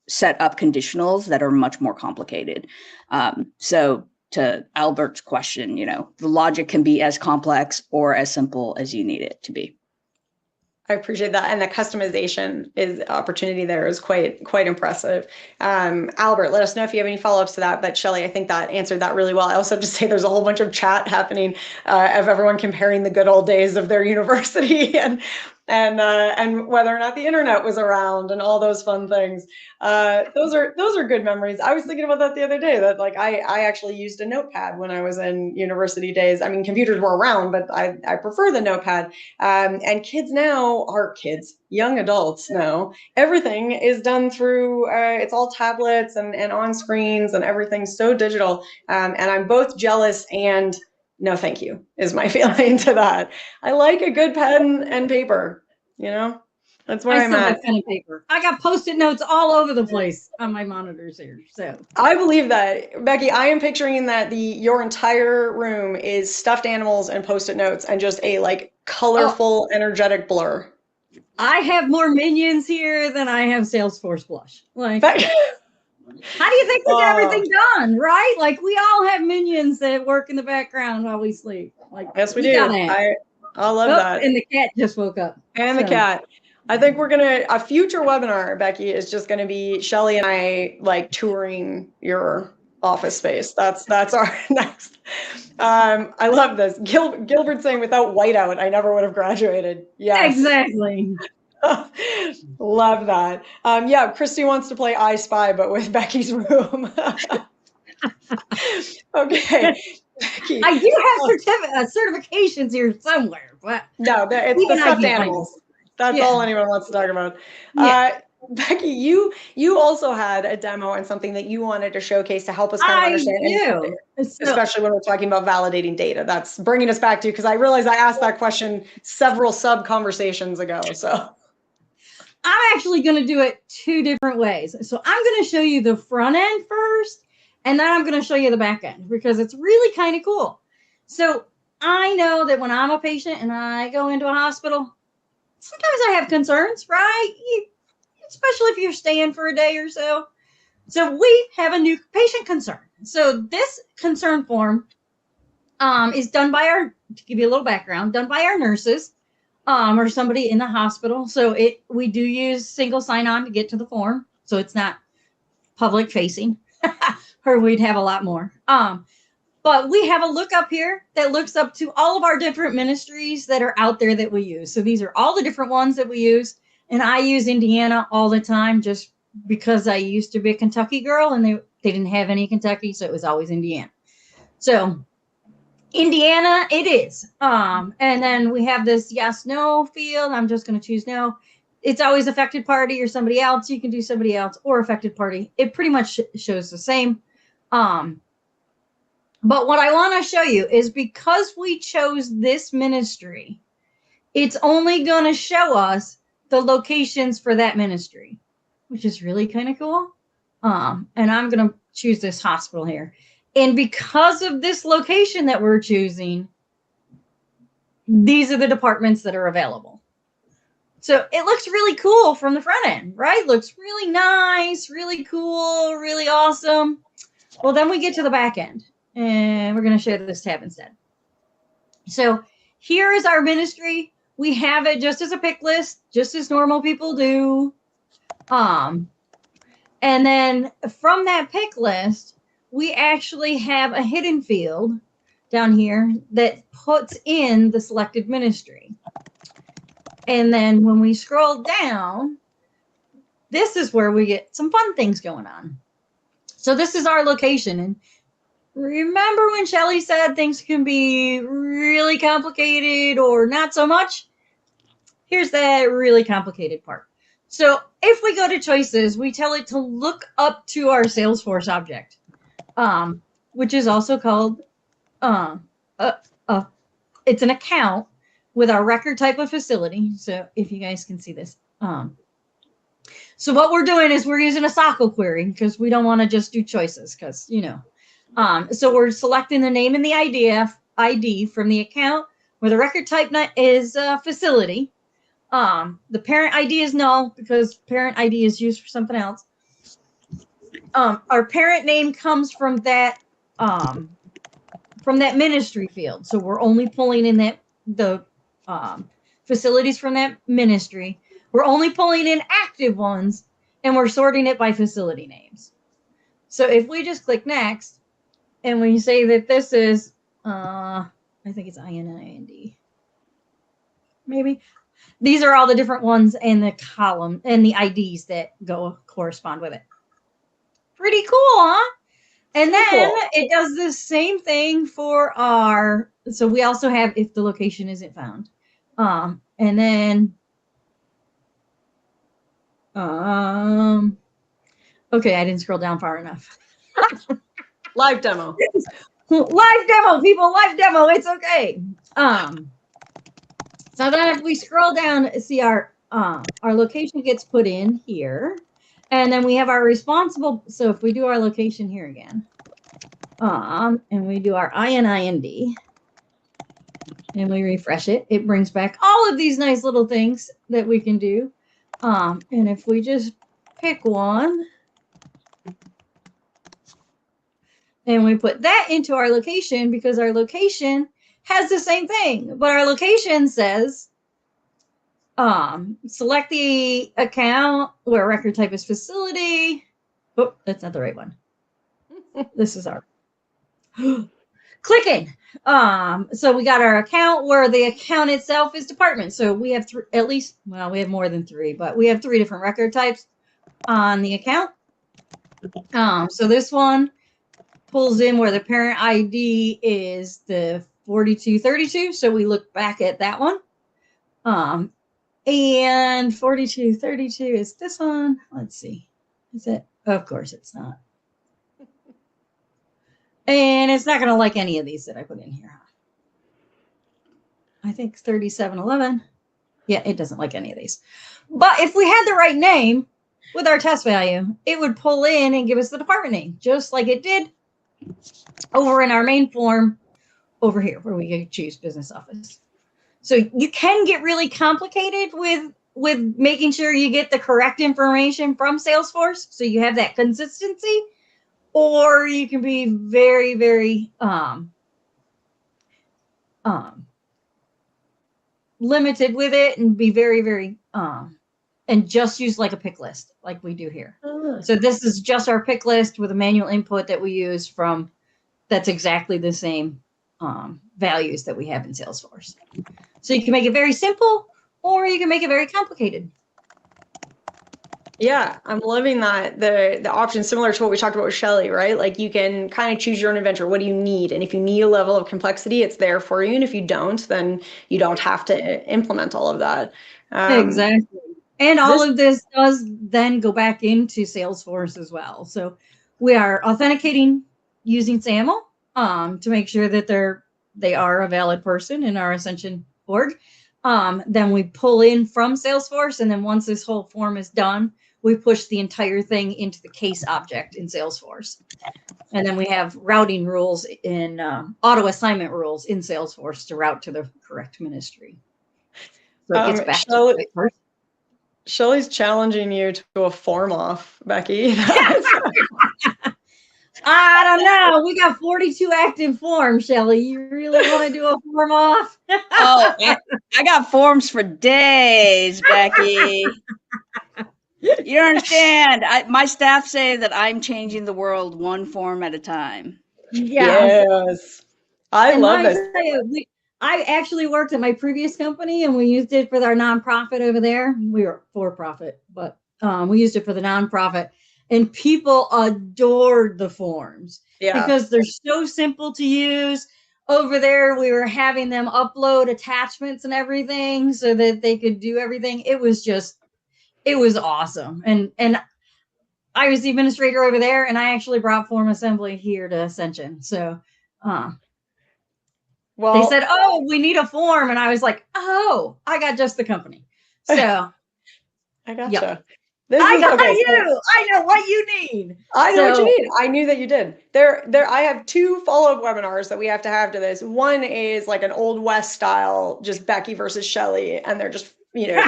Speaker 4: set up conditionals that are much more complicated. So to Albert's question, the logic can be as complex or as simple as you need it to be.
Speaker 1: I appreciate that, and the customization opportunity there is quite impressive. Albert, let us know if you have any follow-ups to that. But Shelley, I think that answered that really well. I also have to say there's a whole bunch of chat happening of everyone comparing the good old days of their university and whether or not the internet was around and all those fun things. Those are good memories. I was thinking about that the other day, that like I actually used a notepad when I was in university days. I mean, computers were around, but I prefer the notepad. And young adults now, everything is done through, it's all tablets and on screens, and everything's so digital. And I'm both jealous and no, thank you, is my feeling to that. I like a good pen and paper, that's where I'm at.
Speaker 3: I still have pen and paper. I got Post-it notes all over the place on my monitors here. So
Speaker 1: I believe that, Becky. I am picturing that your entire room is stuffed animals and Post-it notes and just a colorful, energetic blur.
Speaker 3: I have more minions here than I have Salesforce Blush. How do you think we get everything done, right? We all have minions that work in the background while we sleep.
Speaker 1: Yes, we do. I love that.
Speaker 3: And the cat just woke up.
Speaker 1: The cat. I think a future webinar, Becky, is just gonna be Shelley and I touring your office space. That's our next. I love this. Gilbert saying, without whiteout, I never would have graduated. Yes.
Speaker 3: Exactly.
Speaker 1: Love that. Yeah, Christy wants to play I Spy, but with Becky's room. Okay. Becky.
Speaker 3: I do have certifications here somewhere, but
Speaker 1: no, it's the stuffed animals. That's all anyone wants to talk about. Yeah. Becky, you also had a demo and something that you wanted to showcase to help us kind of understand, especially when we're talking about validating data. That's bringing us back to, because I realized I asked that question several sub conversations ago. So
Speaker 3: I'm actually going to do it two different ways. So I'm going to show you the front end first, and then I'm going to show you the back end, because it's really kind of cool. So I know that when I'm a patient and I go into a hospital, sometimes I have concerns, right? Especially if you're staying for a day or so. So we have a new patient concern. So this concern form is done by to give you a little background, done by our nurses or somebody in the hospital. So we do use single sign-on to get to the form. So it's not public facing, or we'd have a lot more. But we have a lookup here that looks up to all of our different ministries that are out there that we use. So these are all the different ones that we use. And I use Indiana all the time just because I used to be a Kentucky girl, and they didn't have any Kentucky, so it was always Indiana. So Indiana it is. And then we have this yes, no field. I'm just going to choose no. It's always affected party or somebody else. You can do somebody else or affected party. It pretty much shows the same. But what I want to show you is, because we chose this ministry, it's only going to show us the locations for that ministry, which is really kind of cool. And I'm going to choose this hospital here. And because of this location that we're choosing, these are the departments that are available. So it looks really cool from the front end, right? Looks really nice, really cool, really awesome. Well, then we get to the back end, and we're going to show this tab instead. So here is our ministry. We have it just as a pick list, just as normal people do. And then from that pick list, we actually have a hidden field down here that puts in the selected ministry. And then when we scroll down, this is where we get some fun things going on. So this is our location. And remember when Shelley said things can be really complicated or not so much? Here's that really complicated part. So if we go to choices, we tell it to look up to our Salesforce object, which is also called, it's an account with our record type of facility. So if you guys can see this. So what we're doing is we're using a SOCL query because we don't want to just do choices because, so we're selecting the name and the ID from the account where the record type is facility. The parent ID is null because parent ID is used for something else. Our parent name comes from that ministry field. So we're only pulling in the facilities from that ministry. We're only pulling in active ones, and we're sorting it by facility names. So if we just click next, and we say that this is, I think it's ININD, maybe. These are all the different ones in the column and the IDs that correspond with it. Pretty cool, huh? And then it does the same thing for so we also have if the location isn't found. And then, okay, I didn't scroll down far enough.
Speaker 1: Live demo.
Speaker 3: Live demo, people, live demo. It's okay. So then if we scroll down, see our location gets put in here. And then we have our responsible. So if we do our location here again, and we do our ININD, and we refresh it, it brings back all of these nice little things that we can do. And if we just pick one, and we put that into our location because our location has the same thing, but our location says, select the account where record type is facility. Oh, that's not the right one. This is our clicking. So we got our account where the account itself is department. So we have we have more than 3, but we have 3 different record types on the account. So this one pulls in where the parent ID is the 4232. So we look back at that one. And 4232 is this one. Let's see. Is it? Of course it's not. And it's not going to like any of these that I put in here. I think 3711. Yeah, it doesn't like any of these. But if we had the right name with our test value, it would pull in and give us the department name, just like it did over in our main form over here where we could choose business office. So you can get really complicated with making sure you get the correct information from Salesforce so you have that consistency, or you can be very, very limited with it and be very, very and just use like a pick list like we do here. So this is just our pick list with a manual input that we use from that's exactly the same values that we have in Salesforce. So you can make it very simple, or you can make it very complicated.
Speaker 1: Yeah, I'm loving that. The option similar to what we talked about with Shelley, right? Like you can kind of choose your own adventure. What do you need? And if you need a level of complexity, it's there for you. And if you don't, then you don't have to implement all of that.
Speaker 3: Exactly. And all of this does then go back into Salesforce as well. So we are authenticating using SAML to make sure that they are a valid person in our Ascension org. Then we pull in from Salesforce, and then once this whole form is done, we push the entire thing into the case object in Salesforce. And then we have routing rules in auto assignment rules in Salesforce to route to the correct ministry. So it gets back to the right person.
Speaker 1: Shelley's challenging you to do a form off, Becky.
Speaker 3: I don't know. We got 42 active forms, Shelley. You really want to do a form off?
Speaker 4: Oh, I got forms for days, Becky. You don't understand. My staff say that I'm changing the world one form at a time.
Speaker 1: Yes. I love this.
Speaker 3: I actually worked at my previous company, and we used it for our nonprofit over there. We were for profit, but we used it for the nonprofit. And people adored the forms because they're so simple to use. Over there, we were having them upload attachments and everything so that they could do everything. It was awesome. And I was the administrator over there, and I actually brought form assembly here to Ascension. So
Speaker 1: Well,
Speaker 3: they said, oh, we need a form. And I was like, oh, I got just the company. So
Speaker 1: I gotcha.
Speaker 3: Yep.
Speaker 1: This
Speaker 3: I
Speaker 1: is
Speaker 3: got
Speaker 1: okay.
Speaker 3: you. I know what you need.
Speaker 1: I know what you
Speaker 3: So-
Speaker 1: mean. I knew that you did. I have 2 follow-up webinars that we have to have to this. One is like an Old West style, just Becky versus Shelley, and they're just,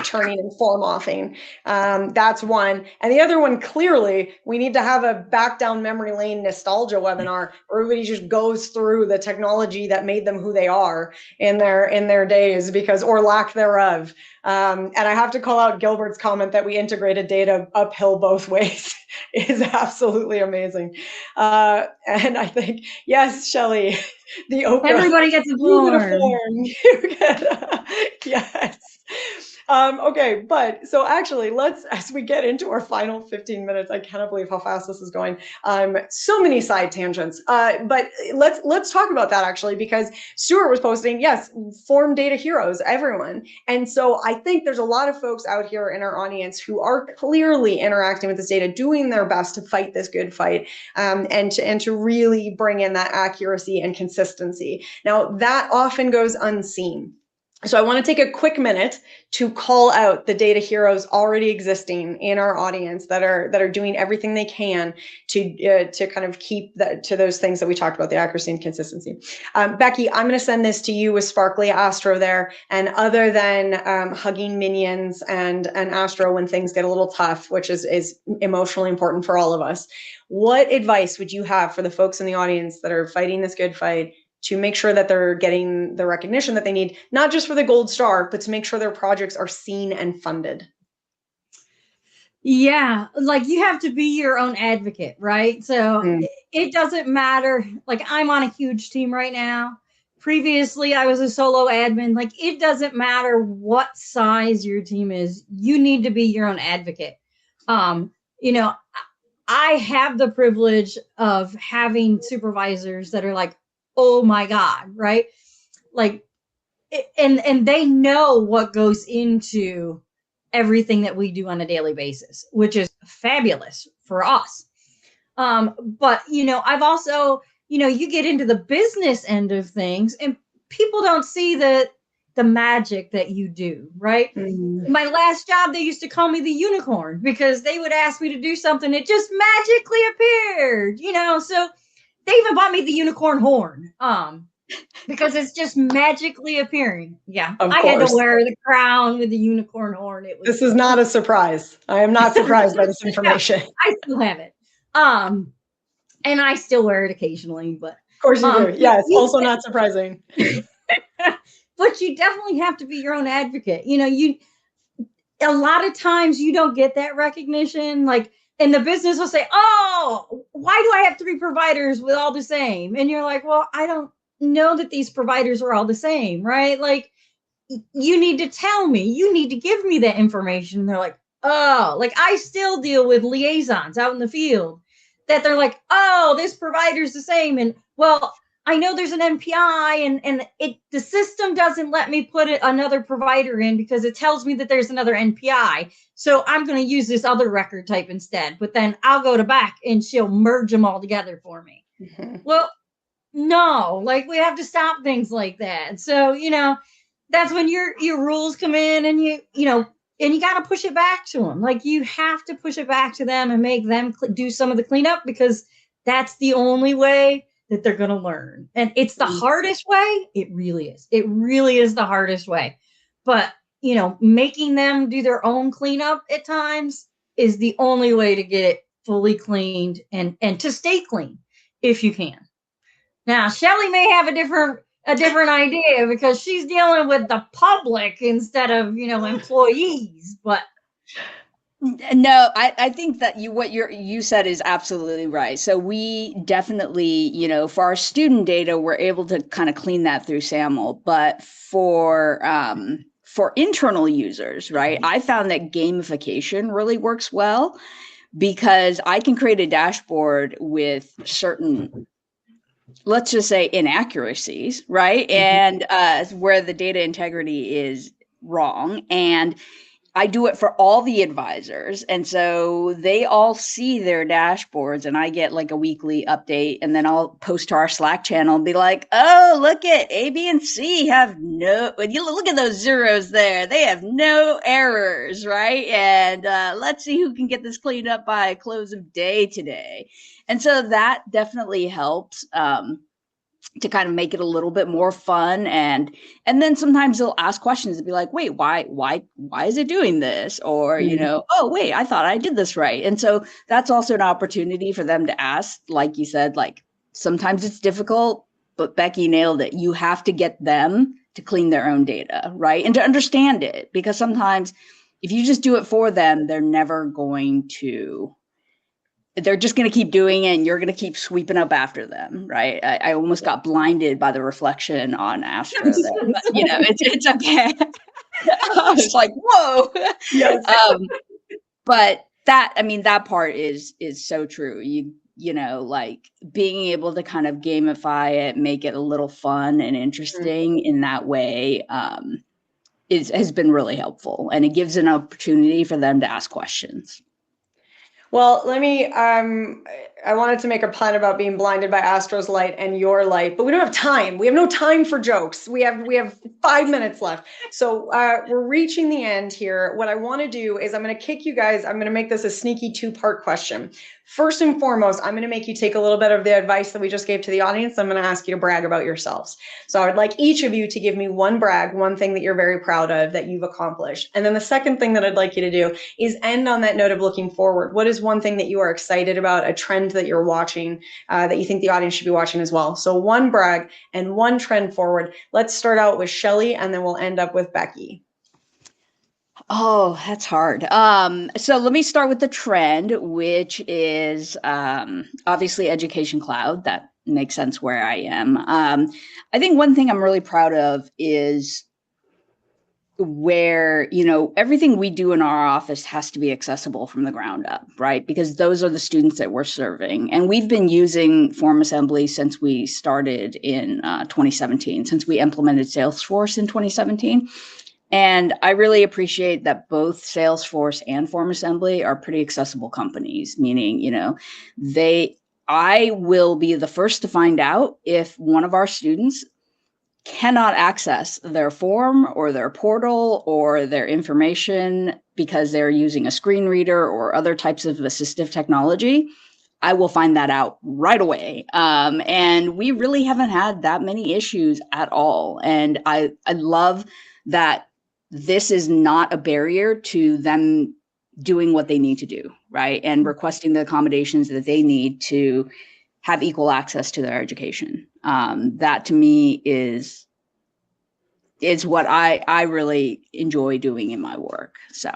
Speaker 1: turning and form offing. That's one. And the other one, clearly, we need to have a back down memory lane nostalgia webinar where everybody just goes through the technology that made them who they are in their days, or lack thereof. And I have to call out Gilbert's comment that we integrated data uphill both ways. Is absolutely amazing. And I think, yes, Shelley, the Oprah.
Speaker 3: Everybody gets a form.
Speaker 1: Yes. Okay, but so actually, as we get into our final 15 minutes, I cannot believe how fast this is going. So many side tangents. But let's talk about that actually, because Stuart was posting, yes, form data heroes, everyone. And so I think there's a lot of folks out here in our audience who are clearly interacting with this data, doing their best to fight this good fight, and to really bring in that accuracy and consistency. Now, that often goes unseen. So I want to take a quick minute to call out the data heroes already existing in our audience that are doing everything they can to kind of keep to those things that we talked about, the accuracy and consistency. Becky, I'm going to send this to you with Sparkly Astro there. And other than hugging minions and Astro when things get a little tough, which is emotionally important for all of us, what advice would you have for the folks in the audience that are fighting this good fight to make sure that they're getting the recognition that they need, not just for the gold star, but to make sure their projects are seen and funded?
Speaker 3: Yeah, like you have to be your own advocate, right? So it doesn't matter. Like I'm on a huge team right now. Previously, I was a solo admin. Like it doesn't matter what size your team is. You need to be your own advocate. I have the privilege of having supervisors that are like, oh my God, right? Like, and they know what goes into everything that we do on a daily basis, which is fabulous for us. But, I've also, you get into the business end of things and people don't see the magic that you do, right? My last job, they used to call me the unicorn because they would ask me to do something. It just magically appeared, so they even bought me the unicorn horn, because it's just magically appearing. Yeah, I had to wear the crown with the unicorn horn.
Speaker 1: This is not a surprise. I am not surprised by this information.
Speaker 3: I still have it, and I still wear it occasionally. But
Speaker 1: of course you do. Yes, also not surprising.
Speaker 3: But you definitely have to be your own advocate. A lot of times you don't get that recognition, like. And the business will say, oh, why do I have 3 providers with all the same? And you're like, well, I don't know that these providers are all the same, right? Like, you need to tell me, you need to give me that information. And they're like, oh, like I still deal with liaisons out in the field that they're like, oh, this provider's the same. And well, I know there's an NPI and the system doesn't let me put another provider in because it tells me that there's another NPI. So I'm going to use this other record type instead, but then I'll go to back and she'll merge them all together for me. Well, no, like we have to stop things like that. So, that's when your rules come in and you got to push it back to them. Like you have to push it back to them and make them do some of the cleanup because that's the only way that they're going to learn. And it's the hardest way. It really is. It really is the hardest way. But, making them do their own cleanup at times is the only way to get it fully cleaned and to stay clean if you can. Now, Shelley may have a different idea because she's dealing with the public instead of, employees, but.
Speaker 4: No, I think that what you said is absolutely right. So we definitely, for our student data, we're able to kind of clean that through SAML. But for internal users, right, I found that gamification really works well because I can create a dashboard with certain, let's just say, inaccuracies, right, and where the data integrity is wrong, and I do it for all the advisors. And so they all see their dashboards, and I get like a weekly update, and then I'll post to our Slack channel and be like, oh, look at A, B, and C have you look at those zeros there. They have no errors, right? And let's see who can get this cleaned up by close of day today. And so that definitely helps. To kind of make it a little bit more fun. And then sometimes they'll ask questions and be like, wait, why is it doing this? Or, you know, oh, wait, I thought I did this right. And so that's also an opportunity for them to ask, like you said, like sometimes it's difficult, but Becky nailed it. You have to get them to clean their own data, right? And to understand it, because sometimes if you just do it for them, they're just going to keep doing it, and you're going to keep sweeping up after them, right? I almost got blinded by the reflection on Astra there, but you know, it's okay. I was like, whoa.
Speaker 1: Yes.
Speaker 4: But that part is so true. You know, like being able to kind of gamify it, make it a little fun and interesting in that way has been really helpful, and it gives an opportunity for them to ask questions.
Speaker 1: Well, let me, I wanted to make a pun about being blinded by Astro's light and your light, but we don't have time. We have no time for jokes. We have 5 minutes left. So we're reaching the end here. What I want to do is I'm going to kick you guys. I'm going to make this a sneaky 2-part question. First and foremost, I'm going to make you take a little bit of the advice that we just gave to the audience. I'm going to ask you to brag about yourselves. So I would like each of you to give me one thing that you're very proud of that you've accomplished. And then the second thing that I'd like you to do is end on that note of looking forward. What is one thing that you are excited about, a trend that you're watching that you think the audience should be watching as well? So one brag and one trend forward. Let's start out with Shelley, and then we'll end up with Becky.
Speaker 4: Oh, that's hard. So let me start with the trend, which is obviously Education Cloud. That makes sense where I am. I think one thing I'm really proud of is where, you know, everything we do in our office has to be accessible from the ground up, right? Because those are the students that we're serving. And we've been using Form Assembly since we started in 2017, since we implemented Salesforce in 2017. And I really appreciate that both Salesforce and Form Assembly are pretty accessible companies, meaning, you know, I will be the first to find out if one of our students cannot access their form or their portal or their information because they're using a screen reader or other types of assistive technology. I will find that out right away. And we really haven't had that many issues at all. And I love that this is not a barrier to them doing what they need to do, right? And requesting the accommodations that they need to have equal access to their education. That to me is what I really enjoy doing in my work. So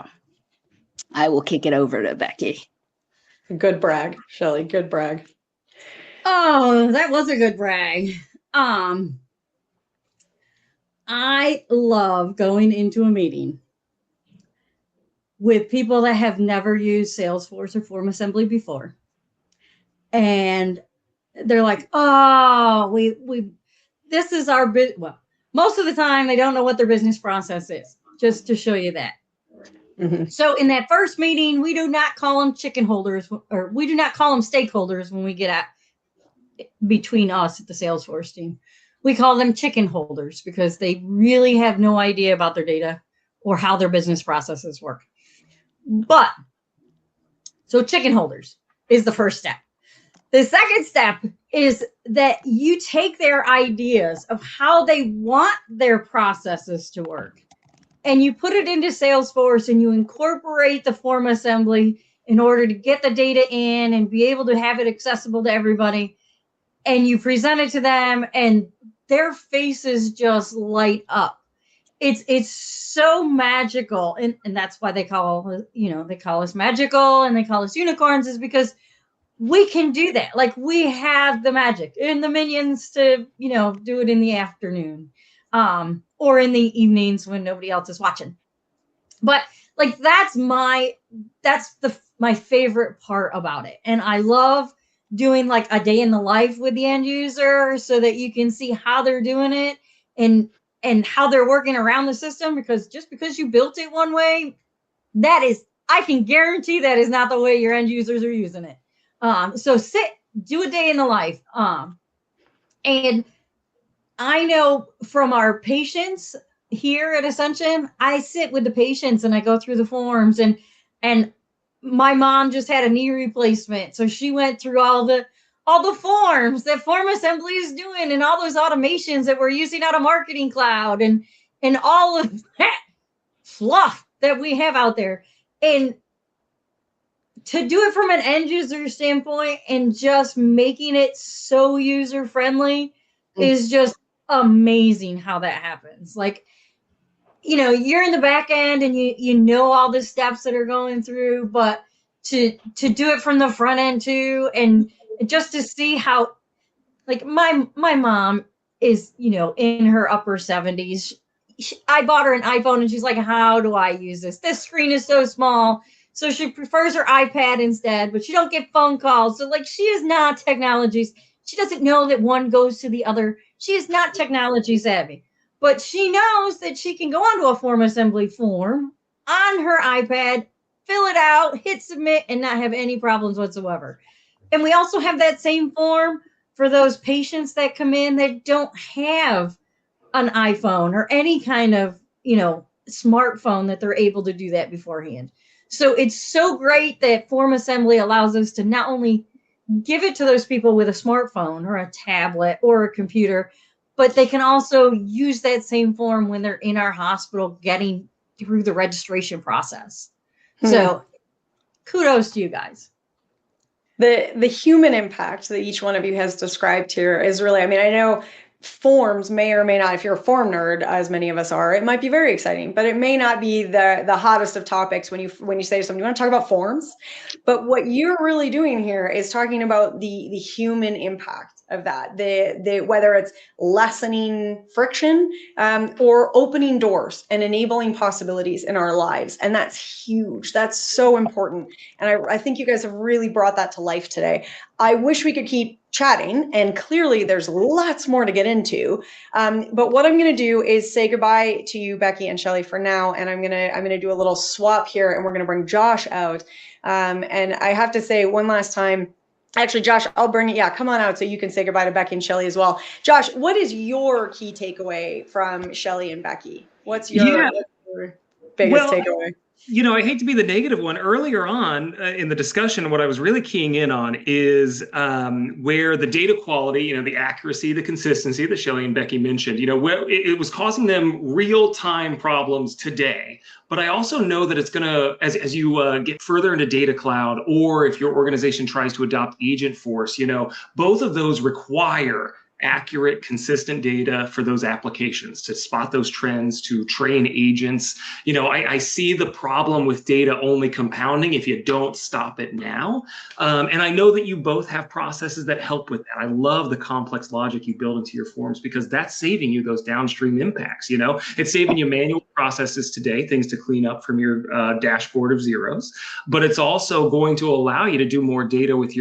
Speaker 4: I will kick it over to Becky.
Speaker 1: Good brag, Shelley, good brag.
Speaker 3: Oh, that was a good brag. I love going into a meeting with people that have never used Salesforce or Form Assembly before. And they're like, oh, this is our bit. Well, most of the time they don't know what their business process is, just to show you that. Mm-hmm. So in that first meeting, we do not call them chicken holders, or we do not call them stakeholders when we get at between us at the Salesforce team. We call them chicken holders because they really have no idea about their data or how their business processes work. But so chicken holders is the first step. The second step is that you take their ideas of how they want their processes to work and you put it into Salesforce and you incorporate the Form Assembly in order to get the data in and be able to have it accessible to everybody. And you present it to them and their faces just light up. It's so magical. And that's why they call us magical and they call us unicorns, is because we can do that. Like, we have the magic and the minions to, do it in the afternoon, or in the evenings when nobody else is watching. But like, that's my favorite part about it. And I love doing like a day in the life with the end user so that you can see how they're doing it and how they're working around the system, because just because you built it one way I can guarantee that is not the way your end users are using it. So do a day in the life. And I know from our patients here at Ascension, I sit with the patients and I go through the forms, and my mom just had a knee replacement. So she went through all the forms that Form Assembly is doing, and all those automations that we're using out of Marketing Cloud, and all of that fluff that we have out there. And to do it from an end user standpoint and just making it so user friendly is just amazing how that happens. Like, you're in the back end and you know all the steps that are going through, but to do it from the front end too, and just to see how, like, my mom is, in her upper 70s. I bought her an iPhone and she's like, how do I use this? This screen is so small. So she prefers her iPad instead, but she don't get phone calls. So, like, she is not technology. She doesn't know that one goes to the other. She is not technology savvy, but she knows that she can go onto a Form Assembly form on her iPad, fill it out, hit submit, and not have any problems whatsoever. And we also have that same form for those patients that come in that don't have an iPhone or any kind of, smartphone that they're able to do that beforehand. So it's so great that Form Assembly allows us to not only give it to those people with a smartphone or a tablet or a computer, but they can also use that same form when they're in our hospital getting through the registration process. So kudos to you guys.
Speaker 1: The human impact that each one of you has described here is really, I know forms may or may not, if you're a form nerd, as many of us are, it might be very exciting, but it may not be the hottest of topics when you say to someone, you want to talk about forms? But what you're really doing here is talking about the human impact of that, the whether it's lessening friction or opening doors and enabling possibilities in our lives. And that's huge. That's so important. And I think you guys have really brought that to life today. I wish we could keep chatting, and clearly there's lots more to get into. But what I'm going to do is say goodbye to you, Becky and Shelley, for now, and I'm gonna do a little swap here, and we're going to bring Josh out. And I have to say one last time, actually, Josh, I'll bring it. Yeah, come on out so you can say goodbye to Becky and Shelley as well. Josh, what is your key takeaway from Shelley and Becky? What's your biggest takeaway?
Speaker 2: I hate to be the negative one. Earlier on in the discussion, what I was really keying in on is where the data quality, the accuracy, the consistency that Shelley and Becky mentioned, where it was causing them real-time problems today. But I also know that it's going to, as you get further into data cloud, or if your organization tries to adopt Agentforce, both of those require accurate, consistent data for those applications, to spot those trends, to train agents. I see the problem with data only compounding if you don't stop it now. And I know that you both have processes that help with that. I love the complex logic you build into your forms, because that's saving you those downstream impacts. It's saving you manual processes today, things to clean up from your dashboard of zeros, but it's also going to allow you to do more data with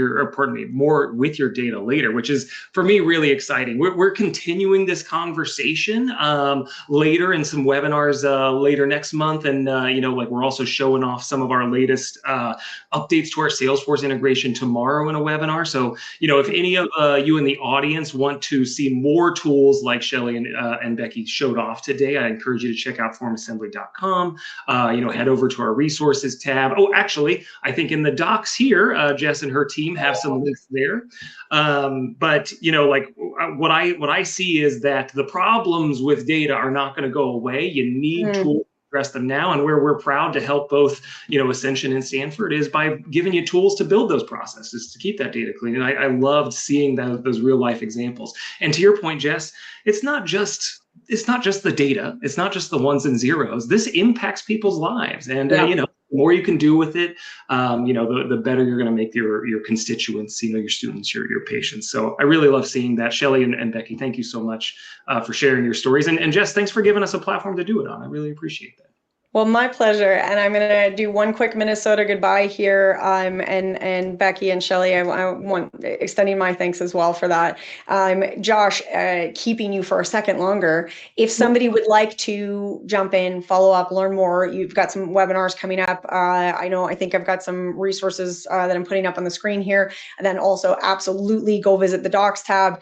Speaker 2: more with your data later, which is, for me, really exciting. We're continuing this conversation later in some webinars later next month, and we're also showing off some of our latest updates to our Salesforce integration tomorrow in a webinar. So if any of you in the audience want to see more tools like Shelley and Becky showed off today, I encourage you to check out formassembly.com. Head over to our resources tab. Oh, actually, I think in the docs here, Jess and her team have some links there. But what I see is that the problems with data are not going to go away. You need tools to address them now, and where we're proud to help both Ascension and Stanford is by giving you tools to build those processes to keep that data clean. And I loved seeing those real life examples. And to your point, Jess, it's not just the data. It's not just the ones and zeros. This impacts people's lives, and the more you can do with it, the better you're going to make your constituents, your students, your patients. So I really love seeing that. Shelley and Becky, thank you so much for sharing your stories. And Jess, thanks for giving us a platform to do it on. I really appreciate that.
Speaker 1: Well, my pleasure. And I'm going to do one quick Minnesota goodbye here. And Becky and Shelley, I want extending my thanks as well for that. Josh, keeping you for a second longer. If somebody would like to jump in, follow up, learn more, you've got some webinars coming up. I think I've got some resources that I'm putting up on the screen here. And then also absolutely go visit the Docs tab.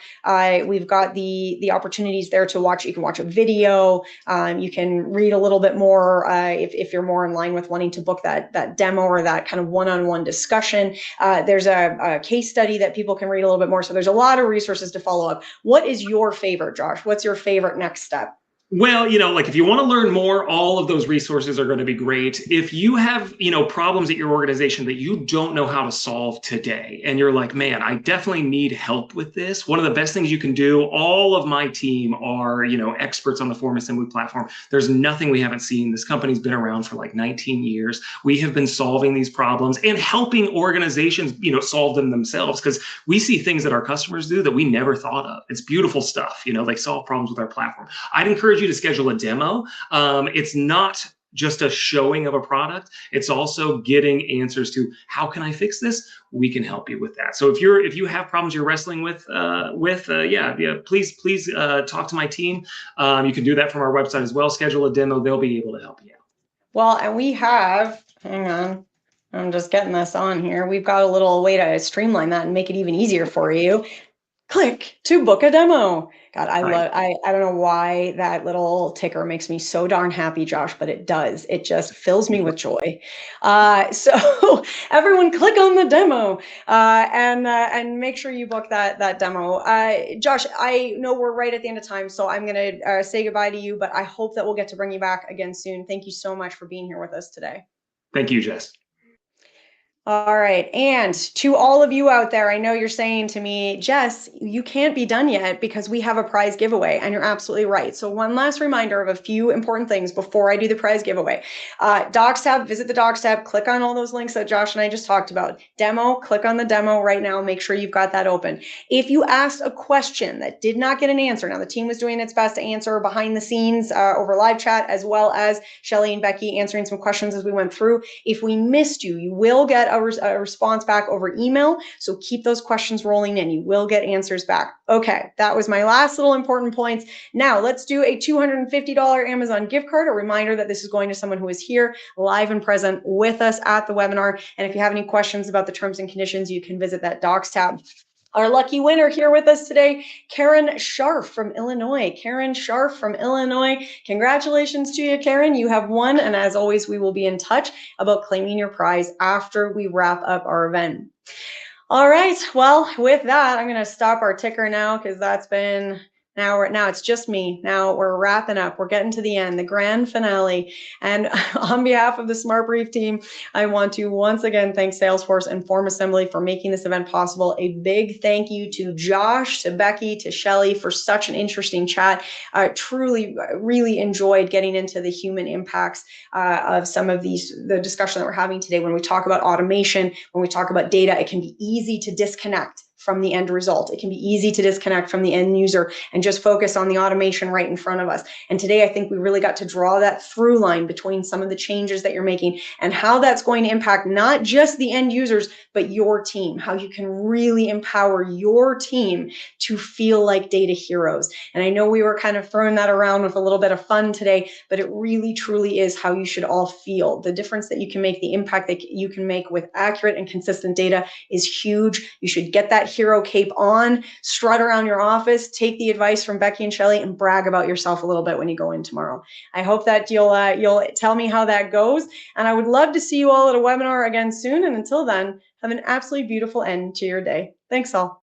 Speaker 1: We've got the opportunities there to watch. You can watch a video. You can read a little bit more if you're more in line with wanting to book that demo or that kind of one-on-one discussion. There's a case study that people can read a little bit more. So there's a lot of resources to follow up. What is your favorite, Josh? What's your favorite next step?
Speaker 2: Well, like if you want to learn more, all of those resources are going to be great. If you have, problems at your organization that you don't know how to solve today, and you're like, man, I definitely need help with this. One of the best things you can do, all of my team are, experts on the form assembly platform. There's nothing we haven't seen. This company's been around for like 19 years. We have been solving these problems and helping organizations, solve them themselves, because we see things that our customers do that we never thought of. It's beautiful stuff. They solve problems with our platform. I'd encourage you to schedule a demo. It's not just a showing of a product. It's also getting answers to how can I fix this? We can help you with that. So if you have problems you're wrestling with, please talk to my team. You can do that from our website as well. Schedule a demo. They'll be able to help you out.
Speaker 1: Well, and we have, hang on, I'm just getting this on here. We've got a little way to streamline that and make it even easier for you. Click to book a demo. God, I don't know why that little ticker makes me so darn happy, Josh, but it does. It just fills me with joy. So everyone click on the demo and make sure you book that demo. Josh, I know we're right at the end of time, so I'm going to say goodbye to you, but I hope that we'll get to bring you back again soon. Thank you so much for being here with us today.
Speaker 2: Thank you, Jess.
Speaker 1: All right. And to all of you out there, I know you're saying to me, Jess, you can't be done yet because we have a prize giveaway. And you're absolutely right. So one last reminder of a few important things before I do the prize giveaway. Docs tab, visit the Docs tab, click on all those links that Josh and I just talked about. Demo, click on the demo right now. Make sure you've got that open. If you asked a question that did not get an answer, now the team was doing its best to answer behind the scenes over live chat, as well as Shelley and Becky answering some questions as we went through. If we missed you, you will get a response back over email. So keep those questions rolling in. You will get answers back. Okay, that was my last little important points. Now let's do a $250 Amazon gift card. A reminder that this is going to someone who is here live and present with us at the webinar. And if you have any questions about the terms and conditions, you can visit that Docs tab. Our lucky winner here with us today, Karen Scharf from Illinois. Karen Scharf from Illinois. Congratulations to you, Karen. You have won. And as always, we will be in touch about claiming your prize after we wrap up our event. All right. Well, with that, I'm going to stop our ticker now because that's been... Now it's just me. Now we're wrapping up. We're getting to the end, the grand finale. And on behalf of the Smart Brief team, I want to once again thank Salesforce and Form Assembly for making this event possible. A big thank you to Josh, to Becky, to Shelley for such an interesting chat. Truly, really enjoyed getting into the human impacts of some of the discussion that we're having today. When we talk about automation, when we talk about data, it can be easy to disconnect from the end result. It can be easy to disconnect from the end user and just focus on the automation right in front of us. And today, I think we really got to draw that through line between some of the changes that you're making and how that's going to impact not just the end users, but your team, how you can really empower your team to feel like data heroes. And I know we were kind of throwing that around with a little bit of fun today, but it really, truly is how you should all feel. The difference that you can make, the impact that you can make with accurate and consistent data is huge. You should get that hero cape on, strut around your office, take the advice from Becky and Shelley, and brag about yourself a little bit when you go in tomorrow. I hope that you'll tell me how that goes, and I would love to see you all at a webinar again soon. And until then, have an absolutely beautiful end to your day. Thanks all.